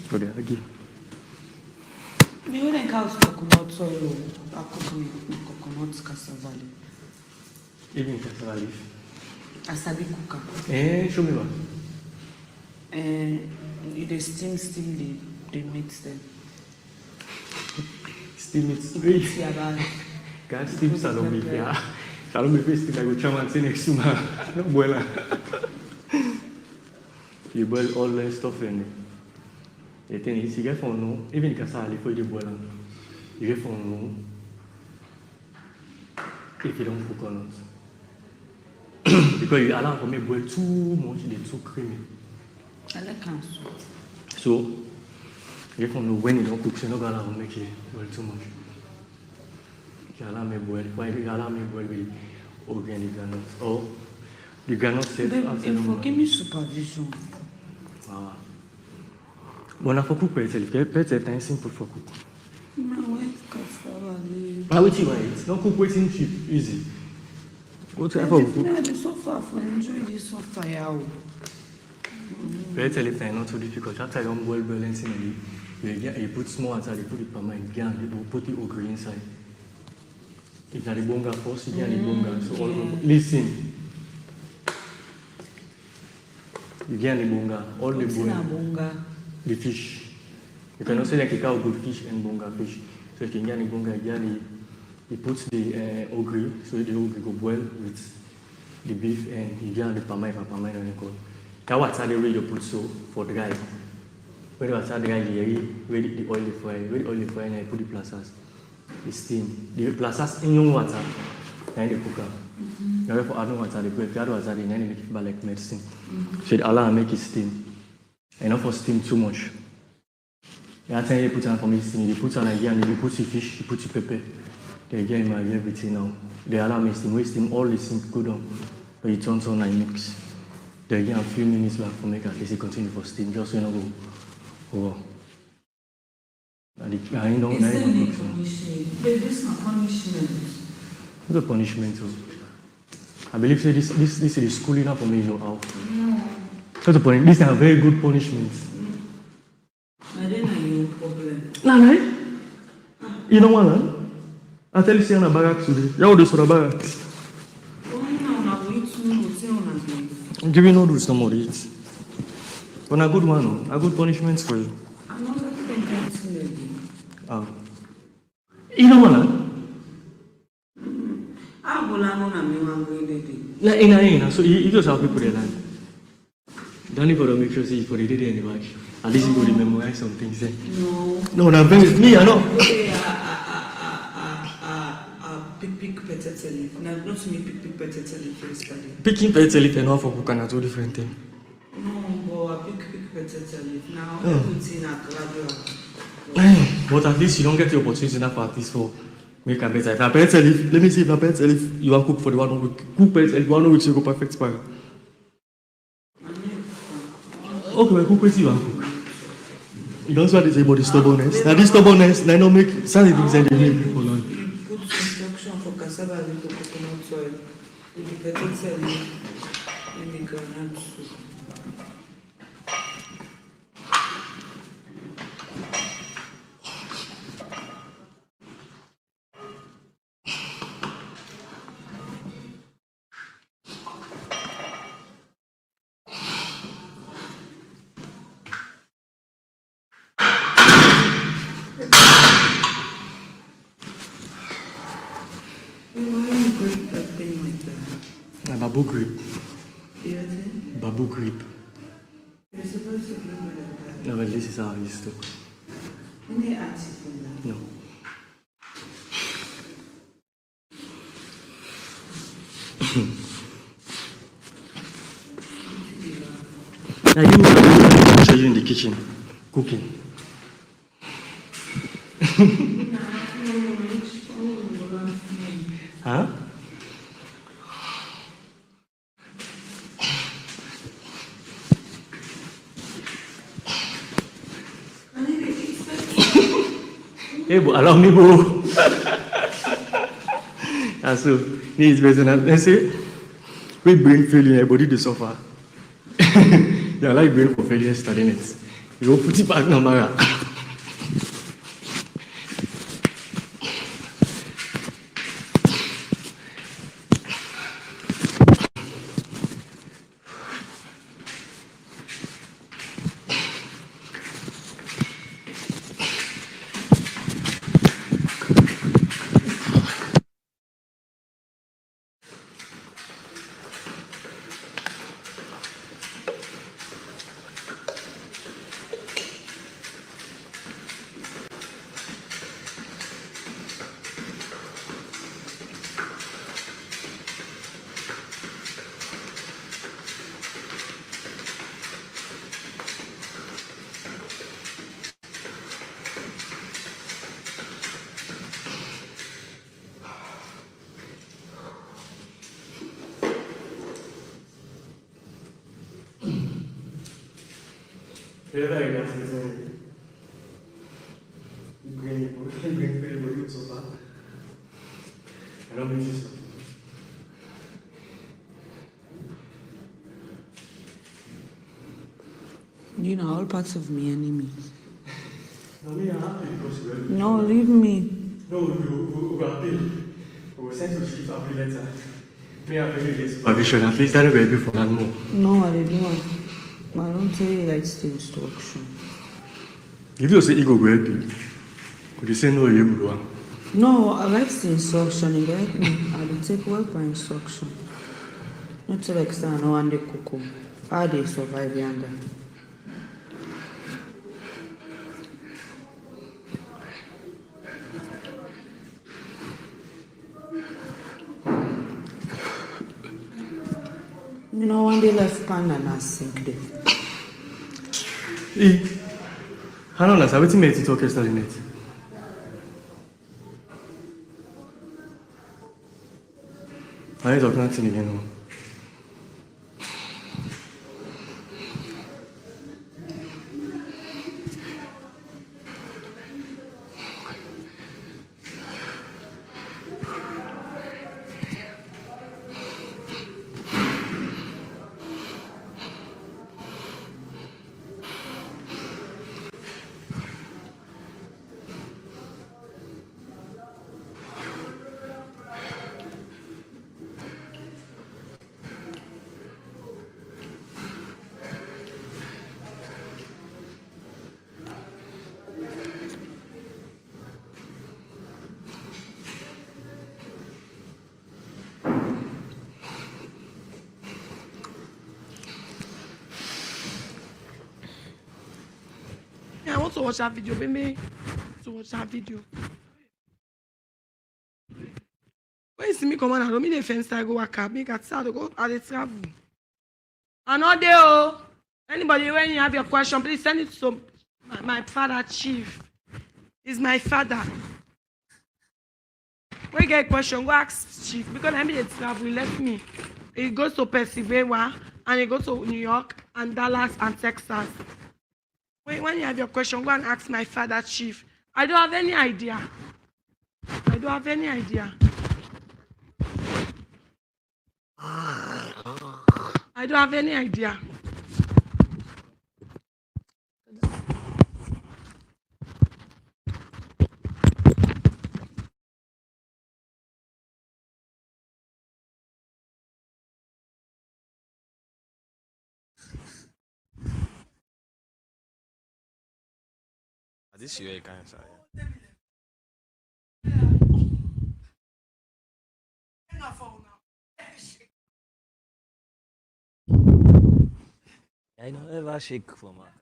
Speaker 8: Go there again.
Speaker 2: Me when I cows coconut oil, I cook me coconut cassava.
Speaker 8: Even cassava leaf.
Speaker 2: Asabi cooker.
Speaker 8: Show me one.
Speaker 2: And they steam they mix them.
Speaker 8: Steam it.
Speaker 2: Yeah,
Speaker 8: God, steam salome. Yeah. Salome face I go try and say next to my boiler. You boil all the stuff in it. The thing is, you get for no, even if you can for the boiler, you get for no if you don't cook or not. Because you allow for me to boil too much, they're too creamy.
Speaker 2: I like cancer.
Speaker 8: So, you get for no when you don't cook, so you're not going to allow to make it boil too much. You allow me boil, why you allow me boil with organic granules? Or the granules set after the
Speaker 2: give me supervision.
Speaker 8: Wow. Bon, on a fait couper, peut-être c'est simple for cook. Ah oui, tu vois, non cook waiting cheap, easy. What type of cook?
Speaker 2: So far for enjoy this so far.
Speaker 8: Peut-être c'est not too difficult. After you boil balance in it, you put small inside, you put it per mind, you put it ogre inside. If you have the bonga first, you get the bonga. So listen. You get the bonga, all the bonga. The fish. You can also like a cow good fish and bonga fish. So you can get the bonga, you put the ogre, so the ogre go boil with the beef and you get the pamay on the cold. That's what's the way you put so for dry. When you start dry, you ready the oil fry, and you put the plasas, the steam. The plasas in your water, and the cooker. You have to add water, the bread, add water, and then you make it like medicine. So it allow make it steam. And not for steam too much. After you put on for me steam, you put on again, you put the fish, you put the pepper. They again my everything now. They allow me steam, we steam all the steam go down. But you turn on and mix. They again a few minutes back for make at least continue for steam, just so you know go. Oh. I don't know.
Speaker 2: This is not punishment.
Speaker 8: What's the punishment too? I believe this is the schooling up for me, you know how.
Speaker 2: No.
Speaker 8: What's the punishment? This is a very good punishment.
Speaker 2: I don't know your problem.
Speaker 8: No. You know what? I tell you, see on a barrack today. You know this for a barrack. I'm giving all those some of it. But a good one, a good punishment for you.
Speaker 2: I'm not going to
Speaker 8: Ah. You know what? So you just have people there like. Don't need to make sure see for the day in the match. At least you go memorize some things. No, now with me, I know.
Speaker 2: Pick potato leaf. Now, not me pick potato leaf for study.
Speaker 8: Picking potato leaf and not for cooking are two different things.
Speaker 2: No, but I pick potato leaf. Now, everything I
Speaker 8: But at least you don't get the opportunity enough at least for make a better. If I potato leaf, let me see if I potato leaf you want to cook for the 1 week. Cook potato leaf 1 week you go perfect spare. Okay, well, cook what you want to cook. You don't want to say about the stubbornness. Now this stubbornness, they don't make certain things that they make people on.
Speaker 2: put instruction for cassava leaf to coconut oil. With the potato leaf and the granite soup.
Speaker 8: Babu grape.
Speaker 2: Yeah,
Speaker 8: Babu grape.
Speaker 2: you're supposed to bring it like that.
Speaker 8: No, but this is how I used to.
Speaker 2: Any article that?
Speaker 8: No. I didn't show you in the kitchen cooking. Huh? Hey, but allow me go. And so, this person, let's say, we brain failure, everybody to suffer. You're like brain for failure studying it. You go put it back now, Yeah, that's it. Bring food so far. I don't mean this.
Speaker 2: You know, all parts of me enemies.
Speaker 8: No, me, I'm happy because we're.
Speaker 2: No, leave me.
Speaker 8: No, we are paid. We were sent to shift happy letter. Me, I'm very good. Supervision, at least that will be for that more.
Speaker 2: No, I didn't want. I don't tell you like the instruction.
Speaker 8: If you say ego will help you, could you say no, you will?
Speaker 2: No, I like the instruction, you get me? I will take work by instruction. Not to like say I know and the cocoa. How they survive yonder. You know, one day left pan and I sink there.
Speaker 8: How long has everything made it okay, starting it? I ain't talking nothing again.
Speaker 5: Yeah, I want to watch that video. Baby, to watch that video. When you see me come on, I don't mean the fence. I go work out. Make it start to go at the travel. Another day, oh. Anybody, when you have your question, please send it to my father, Chief. He's my father. When you get a question, go ask Chief. Because I mean the travel, he left me. He goes to Pennsylvania, and he goes to New York, and Dallas, and Texas. When you have your question, go and ask my father, Chief. I don't have any idea. I don't have any idea. I don't have any idea.
Speaker 3: This year, you can't say. I don't ever shake for man.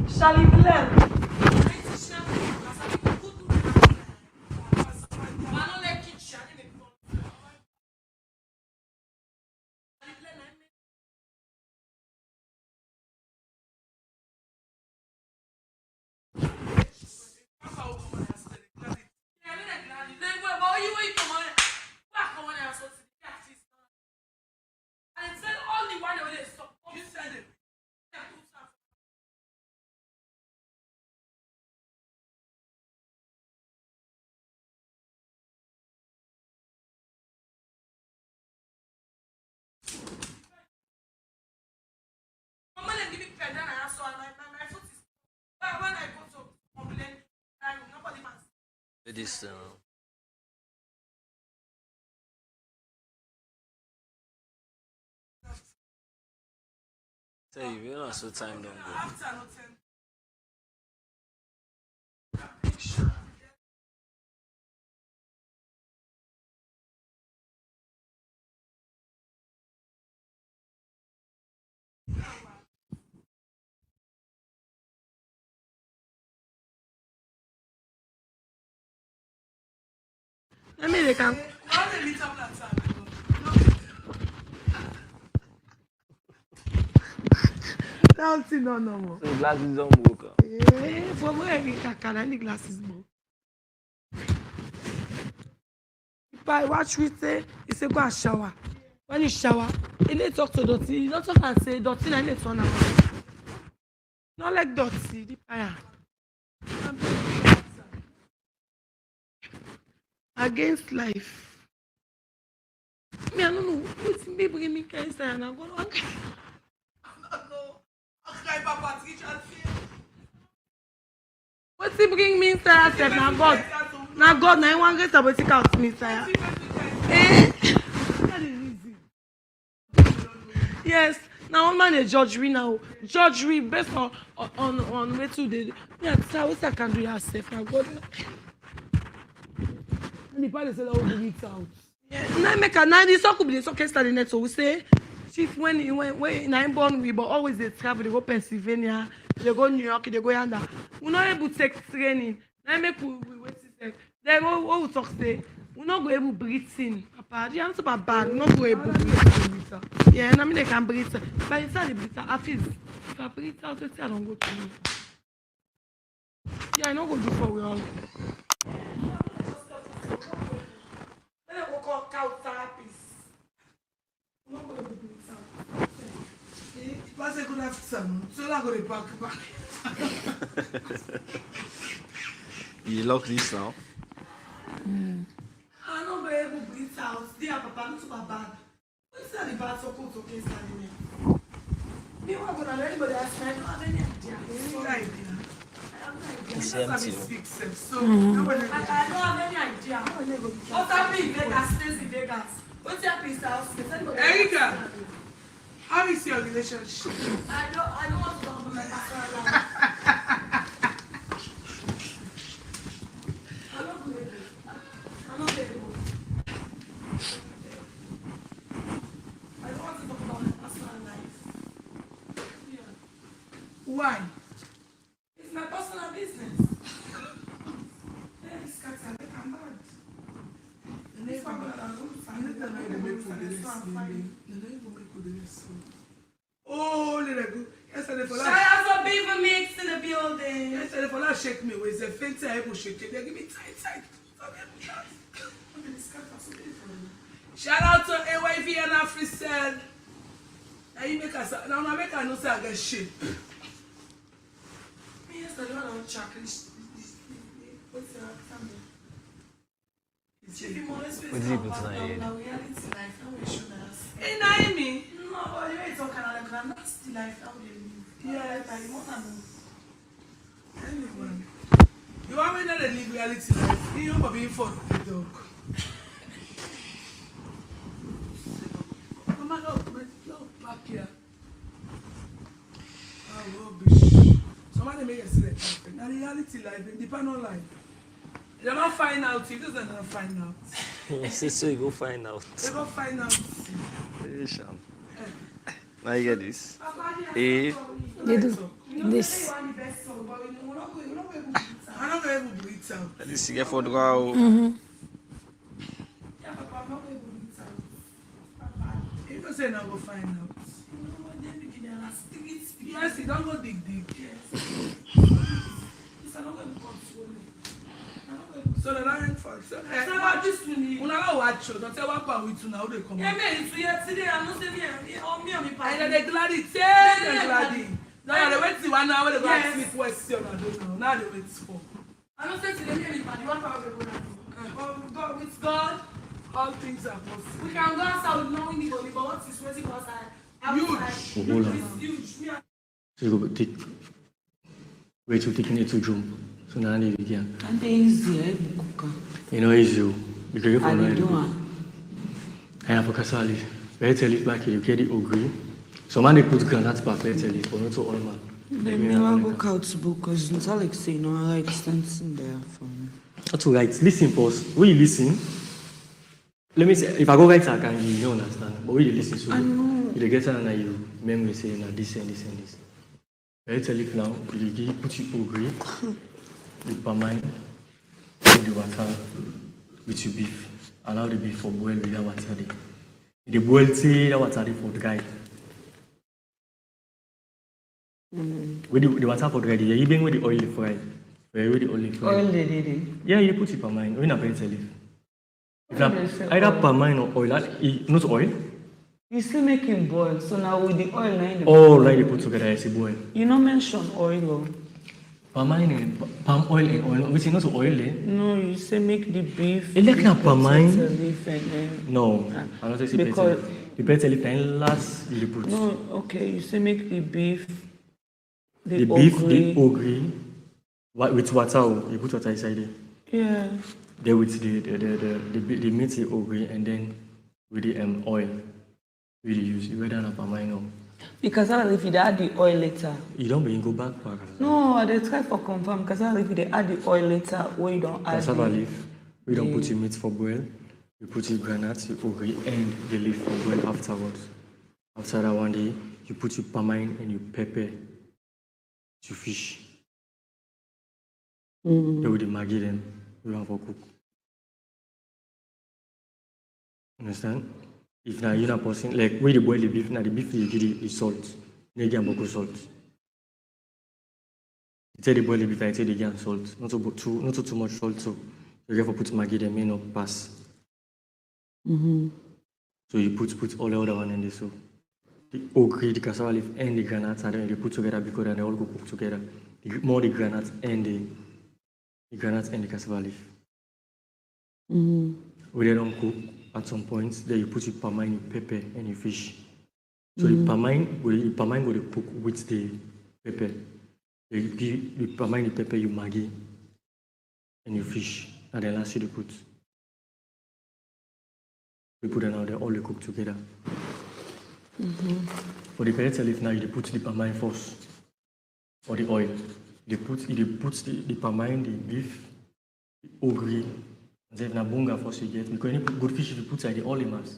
Speaker 5: Shall he blend?
Speaker 3: This say you know so time don't go.
Speaker 5: Let me they can. Don't see no more.
Speaker 3: The glasses don't work.
Speaker 5: From where we can any glasses more? If I watch with say, he say go and shower. When you shower, he need talk to Dotty. You don't talk and say Dotty I need to turn around. Not like Dotty, the fire. Against life. Me, I don't know. What's me bringing me cancer and I'm going to what's he bring me inside? I said, now God. Now God, now I want to get about to out me inside. Yes. Now one man is judge me now. Judge me based on where to the yeah, what I can do yourself. Now God. And the parents say that will be it out. Yeah. Now make a now this could be the soccer study net. So we say chief when I'm born we but always they travel, they go Pennsylvania, they go New York, they go yonder. We not able to take training. Now make we wait to then what we talk say we not go able to breathe in. Papa, the answer bad. We not go able to breathe in. Yeah, and I mean they can breathe. But inside the breathe, I feel if I breathe out, I don't go to me. Yeah, I don't go before we all. Then I go call cow therapist. We not go able to breathe out. If I say good afternoon, so I go to back.
Speaker 3: You lock this now?
Speaker 5: I don't go able to breathe out. They are papa, not super bad. What's that about so cool to okay standing there? Me want to go to anybody ask me, I don't have any idea. No idea. I have no idea.
Speaker 3: It's empty.
Speaker 5: So I don't have any idea. What's happening in Vegas? Stays in Vegas. What's happening in South States? Erica, how is your relationship? I don't want to talk about my personal life. I'm not good. I'm not able. I don't want to talk about my personal life. Yeah. Why? It's my personal business. This cat are like I'm mad. This one got a room. Oh, let it go. Yesterday for
Speaker 1: Shout out for Beaver Mix in the building.
Speaker 5: yesterday for that shake me with a faint able shake it. They give me tight. Shout out to AYV and Africell. Now you make us now I make us know say I get shit. Me yesterday when I was checking what's your family?
Speaker 3: What did you put on your head?
Speaker 5: Hey, Naomi.
Speaker 1: No, but you ain't talking like that. That's the life that we live.
Speaker 5: Yes.
Speaker 1: I want to know.
Speaker 5: Anyone. You want me to live reality life? You know being for the dog. Mama, look back here. Oh, rubbish. Somebody make a select. Now reality life, independent life. They don't find out. It doesn't find out.
Speaker 3: Yes, so you go find out.
Speaker 5: They don't find out.
Speaker 3: Now you get this. Eh?
Speaker 9: They do this.
Speaker 5: I'm not able to do it out.
Speaker 3: At least you get for the go.
Speaker 5: Yeah, Papa, I'm not able to do it out. You don't say now go find out. Yes, you don't go dig. Yes. I'm not going to control it. So the line for so
Speaker 1: about this to me.
Speaker 5: Una la watch you. Don't say what part with you now they come.
Speaker 1: Yeah, me it's yesterday. I'm not saying me on me.
Speaker 5: And they gladdy gladdy. Now they wait till 1 hour they go ask me question. I don't know. Now they wait for.
Speaker 1: I'm not saying today me party. What power we go now? God with God,
Speaker 5: All things are possible.
Speaker 1: we can go outside with no anybody. But what is waiting outside?
Speaker 5: Huge.
Speaker 8: Hold on.
Speaker 1: It's huge. Me and
Speaker 8: So you go take wait to take it to jump. So now I need again.
Speaker 2: And they easy, cook.
Speaker 8: You know it's you. Because you're
Speaker 2: I
Speaker 8: from
Speaker 2: do
Speaker 8: Nigeria.
Speaker 2: it.
Speaker 8: I have a casali. Where tell it back you get it agree. So man they put granite back where tell it, but not to all man.
Speaker 2: Then me want go couch book because it's like say no I write things in there for me.
Speaker 8: That's all right. Listen first. When you listen, let me say if I go right I can you don't understand. But when you listen so you get and you memory say now this and this and this. Where tell it now, you give put you agree. With palmine, with the water, with your beef. Allow the beef for boil with that water. The boil tea, that water for the guy. With the water for ready, even with the oil fry. Where with the oil fry.
Speaker 2: Oil they did it.
Speaker 8: Yeah, you put it per mine. We're not paying leaf.
Speaker 2: They say
Speaker 8: Either
Speaker 2: oil.
Speaker 8: per mine or oil. Not oil.
Speaker 2: You still make it boil, so now with the oil now in the
Speaker 8: Oh, like they put together as a boil.
Speaker 2: You don't mention oil. Oh.
Speaker 8: Palm oil and oil. Which is not oil, eh?
Speaker 2: No, you say make the beef.
Speaker 8: It like not palm oil.
Speaker 2: Leaf and then.
Speaker 8: No, I'm not saying
Speaker 2: Because
Speaker 8: the better leaf and last you put.
Speaker 2: no, okay, you say make the beef.
Speaker 8: The beef, the ogre, with water, you put water inside it.
Speaker 2: Yeah.
Speaker 8: Then with the meat, the ogre, and then with the oil, we use. You rather not palm oil.
Speaker 2: Because I if you add the oil later.
Speaker 8: You don't bring go back.
Speaker 2: No, I dey try for confirm. Because I if they add the oil later, where you don't add.
Speaker 8: Cassava leaf. We don't put your meat for boil. We put your granite, your ogre, and the leaf for boil afterwards. After that one day, you put your palmine and your pepper to fish. Then with the maggi them, we want for cook. Understand? If now you're not person, like when you boil the beef, now the beef you give the salt. You give beaucoup salt. You tell the boil the beef, I tell the give salt. Not too much salt, so you have to put maggi them, may not pass. So you put all the other one in the soup. The ogre, the cassava leaf, and the granite, and then you put together because they all go cook together. More the granite and the granite and the cassava leaf. When they don't cook, at some point, then you put your palmine, your pepper, and your fish. So the palmine will cook with the pepper. You give the palmine, the pepper, your maggi, and your fish, and then last you put. We put them out there, all they cook together. For the pellet leaf now, you put the palmine first, or the oil. They put the palmine, the beef, the ogre, and then na bunga first you get. Because any good fish, if you put inside the oil mass.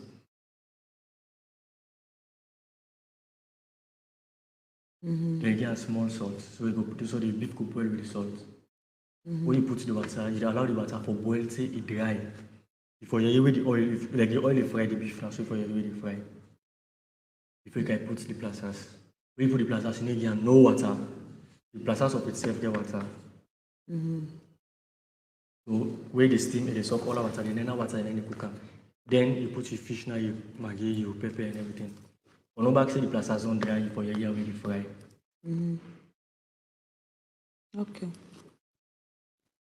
Speaker 8: They get small salt, so you go put so the beef could boil with the salt. When you put the water, you allow the water for boil till it dry. Before you with the oil, like the oil you fry the beef now, so for you with the fry. Before you can put the plasters. When you put the plasters, you need to get no water. The plasters of itself get water. So where the steam and they soak all the water, then that water and then you cook them. Then you put your fish now, you maggi, your pepper and everything. On no back say the plasters don't dry for you with the fry.
Speaker 2: Okay.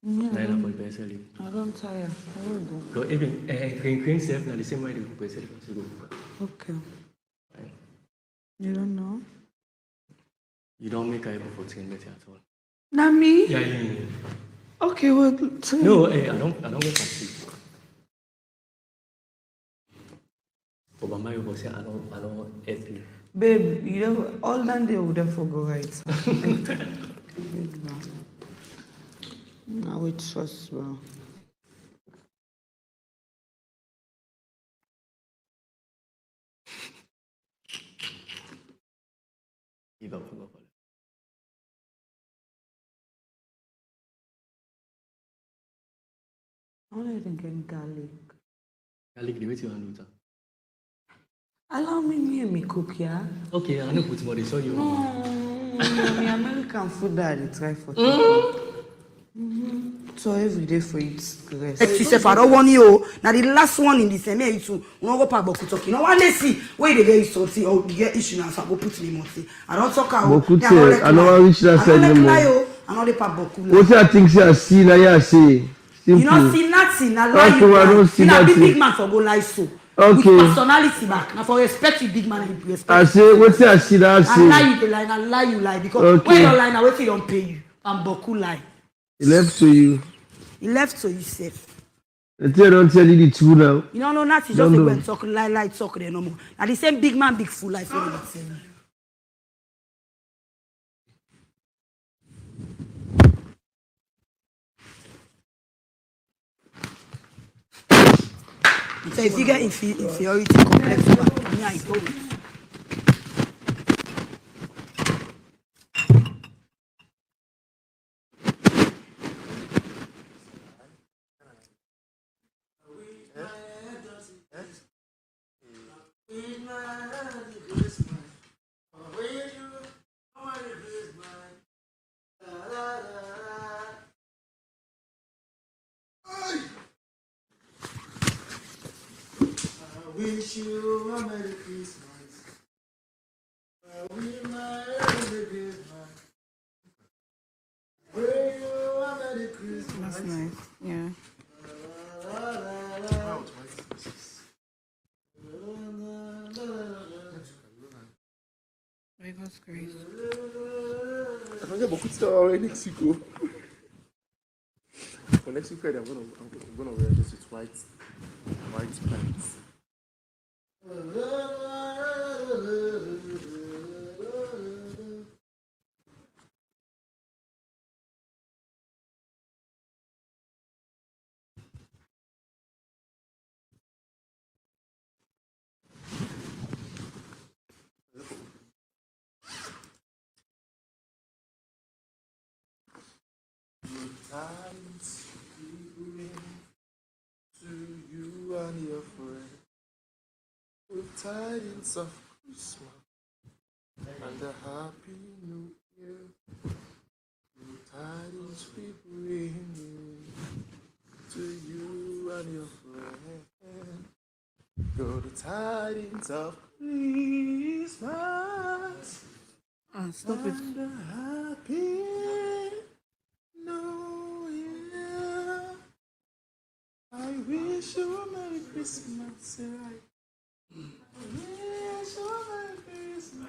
Speaker 8: Now for the best leaf.
Speaker 2: I don't tire. I will go.
Speaker 8: So even cream self now the same way they cook best leaf.
Speaker 2: Okay. You don't know?
Speaker 8: You don't make a for 10 better at all.
Speaker 2: Not me?
Speaker 8: Yeah.
Speaker 2: Okay, well,
Speaker 8: No, I don't get fancy. For my mother say I don't eat leaf.
Speaker 2: Babe, you know, all that day would have forgot right. Now it's trust, well.
Speaker 8: Give up.
Speaker 2: I don't even get garlic.
Speaker 8: Garlic, the way you want to do
Speaker 2: Allow me and me cook, yeah?
Speaker 8: Okay, I know put more. They saw you.
Speaker 2: No, me American food that I try for. So every day for it, rest.
Speaker 9: She said, I don't want you. Now the last one in the same year, you no go pack boku talking. No one they see where they get salty or you get issue now. So I go put me money. I don't talk out.
Speaker 4: Boku I don't want reach that side anymore.
Speaker 9: I know they pack boku.
Speaker 4: What I think you see now, you see.
Speaker 9: You not see nothing. Now lie you.
Speaker 4: I don't see
Speaker 9: you
Speaker 4: nothing.
Speaker 9: Big man for go lie so.
Speaker 4: Okay.
Speaker 9: With personality back. Now for respect you, big man, you respect.
Speaker 4: I say, what I see that I see.
Speaker 9: I lie you the lie, and lie you lie because
Speaker 4: Okay.
Speaker 9: when you lie, now wait till don't pay you. And boku lie.
Speaker 4: He left to you.
Speaker 9: He left so you safe.
Speaker 4: Until I don't tell you the truth now.
Speaker 9: You know, no, not just
Speaker 4: Don't
Speaker 9: they
Speaker 4: do.
Speaker 9: went talk lie talk there no more. Now the same big man, big fool life. So if you get inferiority complex, me I go.
Speaker 10: wish you a Merry Christmas. I wish my Merry Christmas. Pray you a Merry Christmas.
Speaker 11: That's nice. Yeah. By God's grace.
Speaker 10: I don't get beaucoup de temps avec Mexico. For next week Friday, I'm gonna wear this with white pants. Times we bring to you and your friend with tidings of Christmas and a happy new year. With tidings we bring to you and your friend. Go the tidings of Christmas
Speaker 11: Stop it.
Speaker 10: and a happy New Year. I wish you a Merry Christmas. I wish you a Merry Christmas.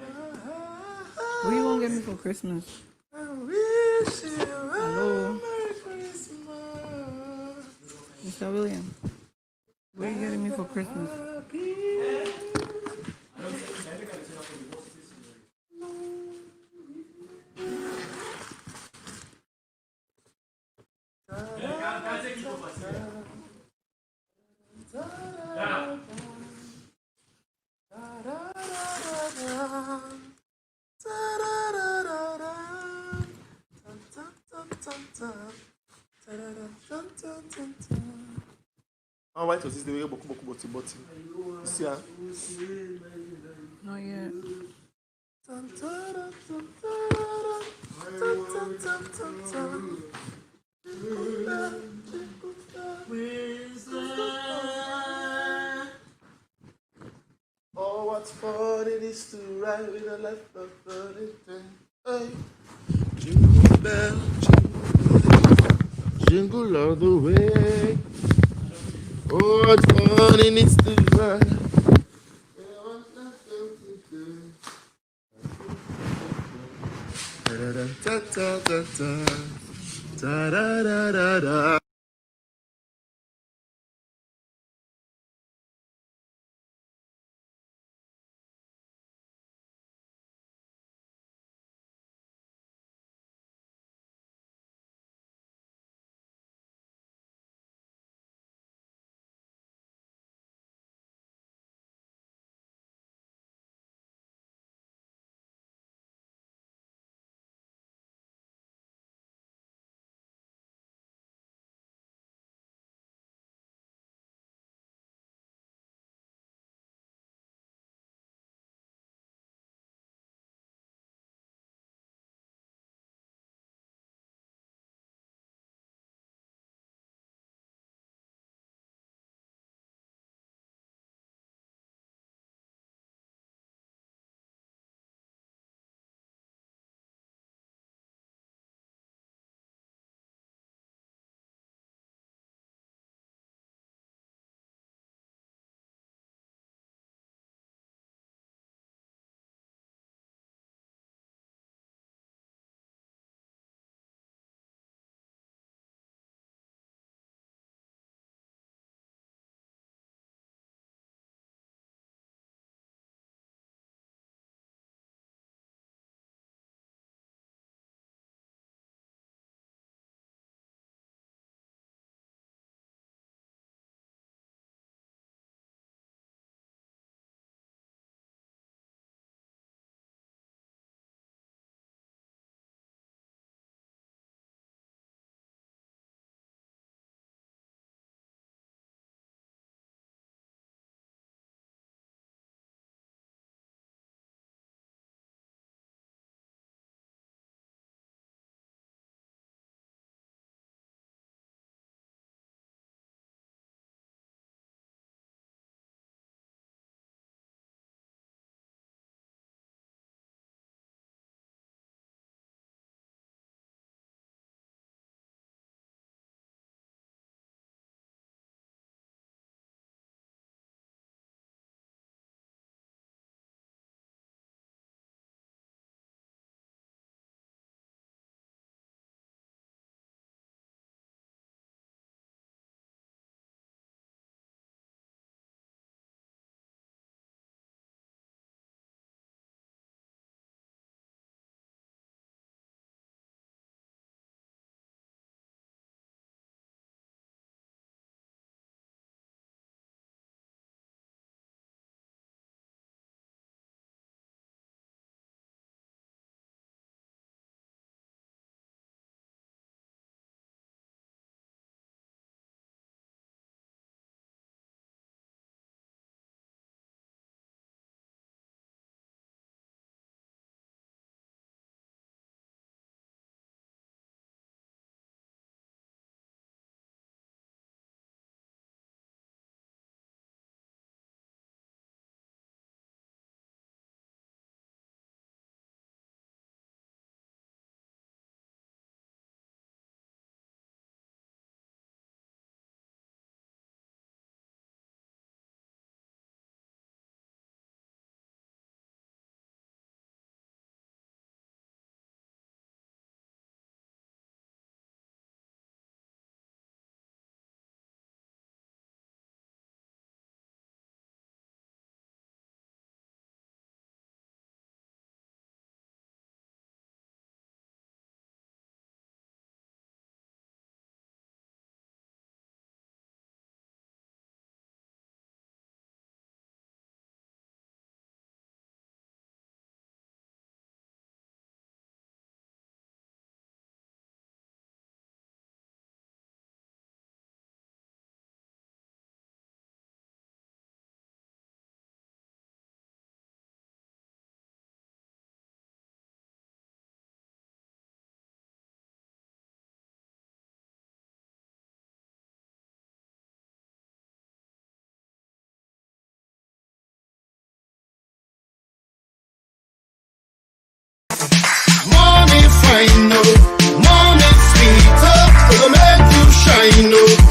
Speaker 11: What you gonna get me for Christmas?
Speaker 10: I wish you a
Speaker 11: Hello?
Speaker 10: Merry Christmas.
Speaker 11: Mr. William, what are you getting me for Christmas?
Speaker 10: How white was this? They were boku. You see, huh?
Speaker 11: Not yet.
Speaker 10: Oh, what fun it is to ride with a life of fun. Hey, jingle bell, jingle all the way. Oh, what fun it is to ride. Da da da da da da da da da.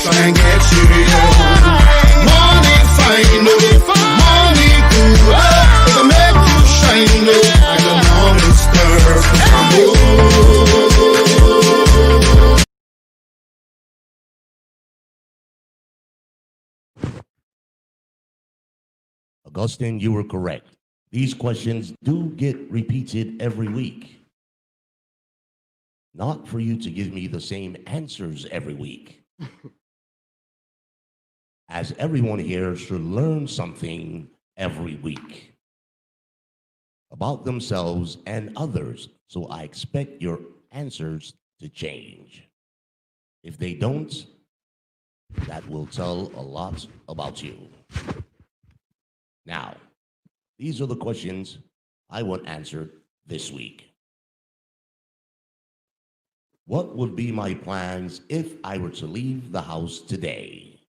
Speaker 10: try and get you. Morning fine, no, morning good, to make you shine, no, like a morning star.
Speaker 7: Augustine, you were correct. These questions do get repeated every week. Not for you to give me the same answers every week. As everyone here should learn something every week about themselves and others. So I expect your answers to change. If they don't, that will tell a lot about you. Now, these are the questions I want answered this week. What would be my plans if I were to leave the house today?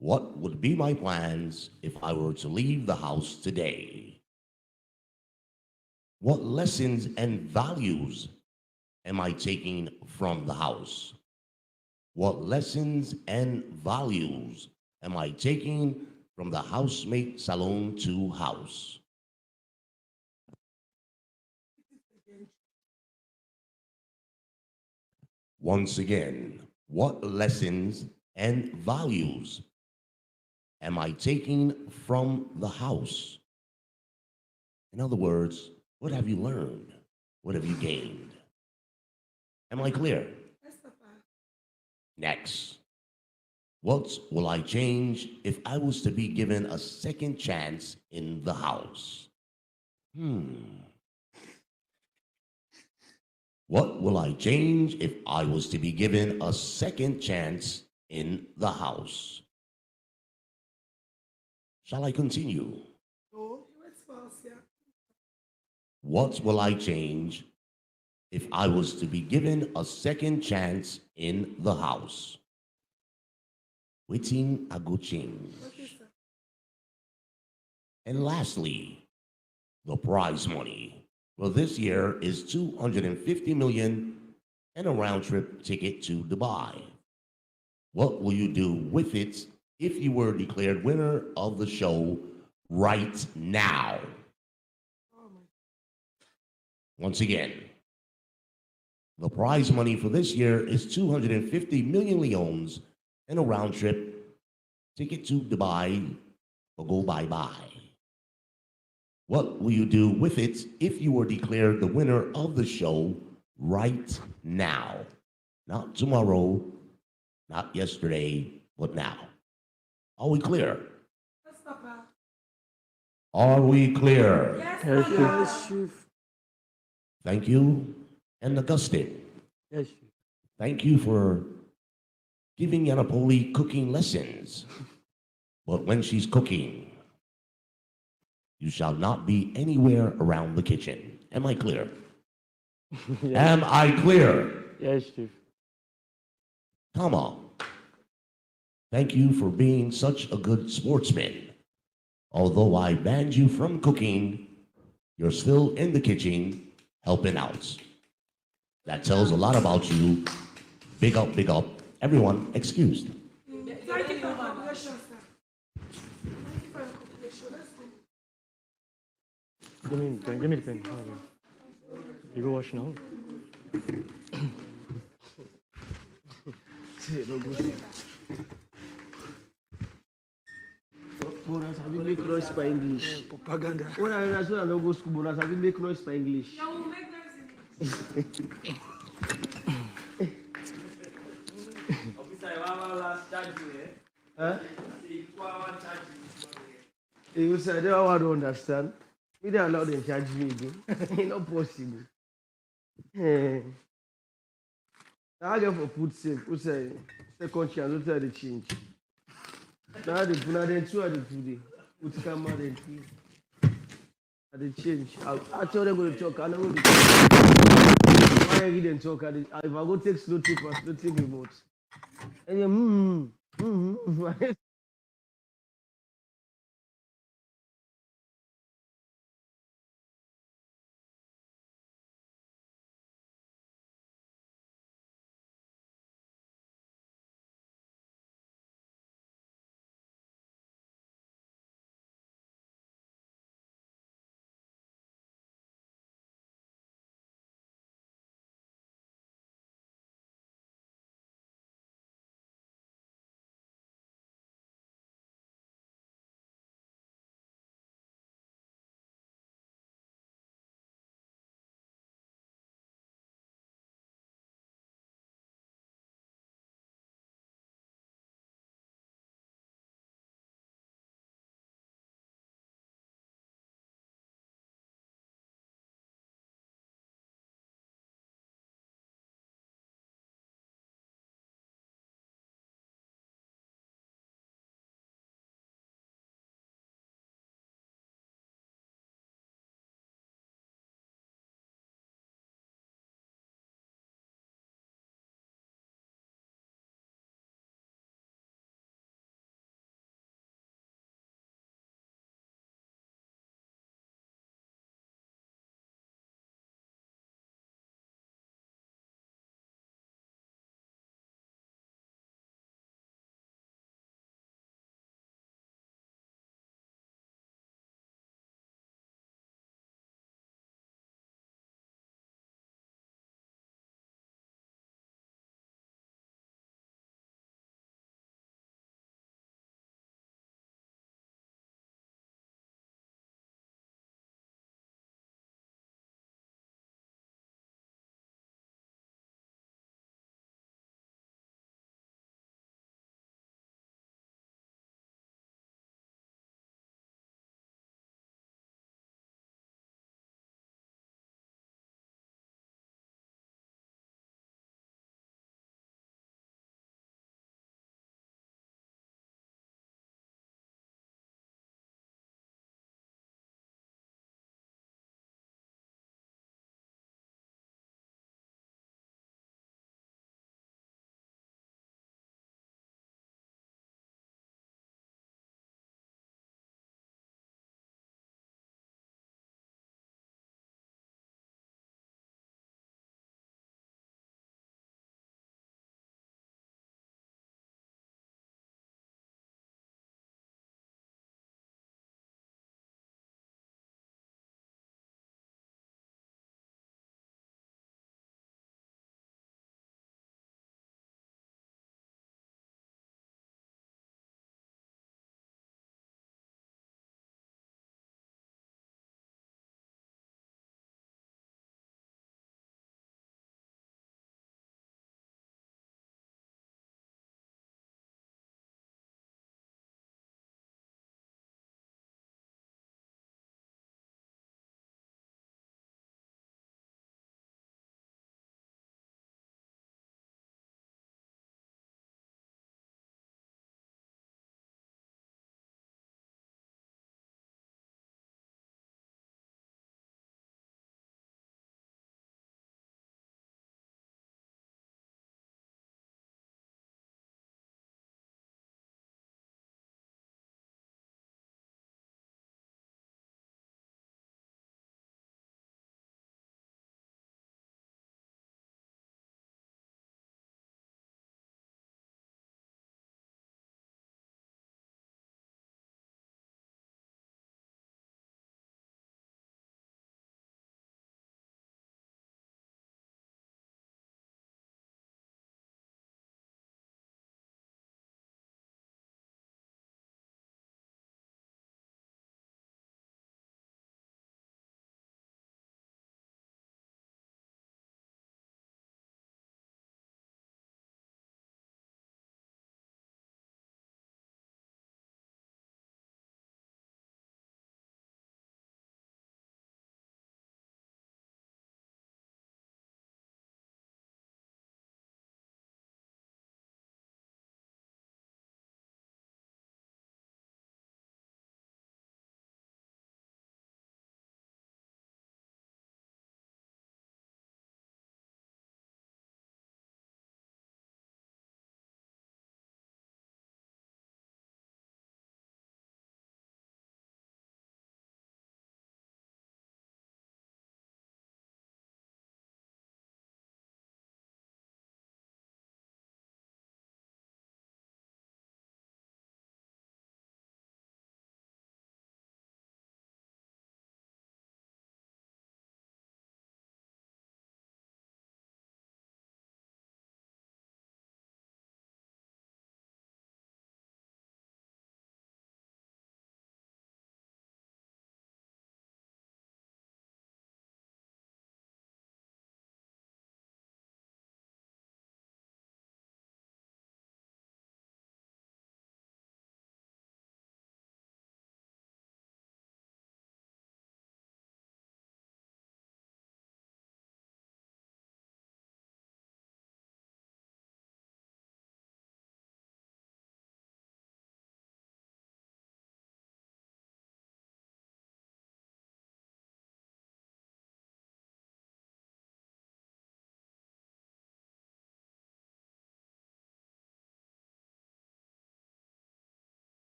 Speaker 7: What would be my plans if I were to leave the house today? What lessons and values am I taking from the house? What lessons and values am I taking from the HouseMate Salone to house? Once again, what lessons and values am I taking from the house? In other words, what have you learned? What have you gained? Am I clear? Next, what will I change if I was to be given a second chance in the house? What will I change if I was to be given a second chance in the house? Shall I continue?
Speaker 1: No, it's false, yeah.
Speaker 7: What will I change if I was to be given a second chance in the house? Waiting, I go change. And lastly, the prize money. Well, this year is $250 million and a round-trip ticket to Dubai. What will you do with it if you were declared winner of the show right now? Once again, the prize money for this year is 250 million leones and a round-trip ticket to Dubai or go bye-bye. What will you do with it if you were declared the winner of the show right now? Not tomorrow, not yesterday, but now. Are we clear?
Speaker 1: Yes, Papa.
Speaker 7: Are we clear?
Speaker 1: Yes,
Speaker 8: Yes,
Speaker 1: Papa.
Speaker 9: Yes, Chief.
Speaker 7: Thank you. And Augustine,
Speaker 8: Yes.
Speaker 7: thank you for giving Yanapoli cooking lessons. But when she's cooking, you shall not be anywhere around the kitchen. Am I clear?
Speaker 8: Yes.
Speaker 7: Am I clear?
Speaker 8: Yes, Chief.
Speaker 7: Come on. Thank you for being such a good sportsman. Although I banned you from cooking, you're still in the kitchen helping out. That tells a lot about you. Big up, big up. Everyone excused.
Speaker 1: Thank you for your cooperation, sir. Thank you for your cooperation. Let's go.
Speaker 8: Give me the pen. Okay. You go wash now.
Speaker 4: Bonus, have you make noise by English?
Speaker 6: Propaganda.
Speaker 4: When I don't go school, bonus, have you make noise by English?
Speaker 1: Yeah, we'll make noise in
Speaker 4: Huh? You said, I want to understand. We don't allow them to charge me again. It's not possible. I get for food sake. Who say, second chance, who tell the change? Now the puna then two are the food. Who come out and two. At the change. I told them go to talk. I don't go to talk. Why you didn't talk? If I go take slow trip, slow trip about. And you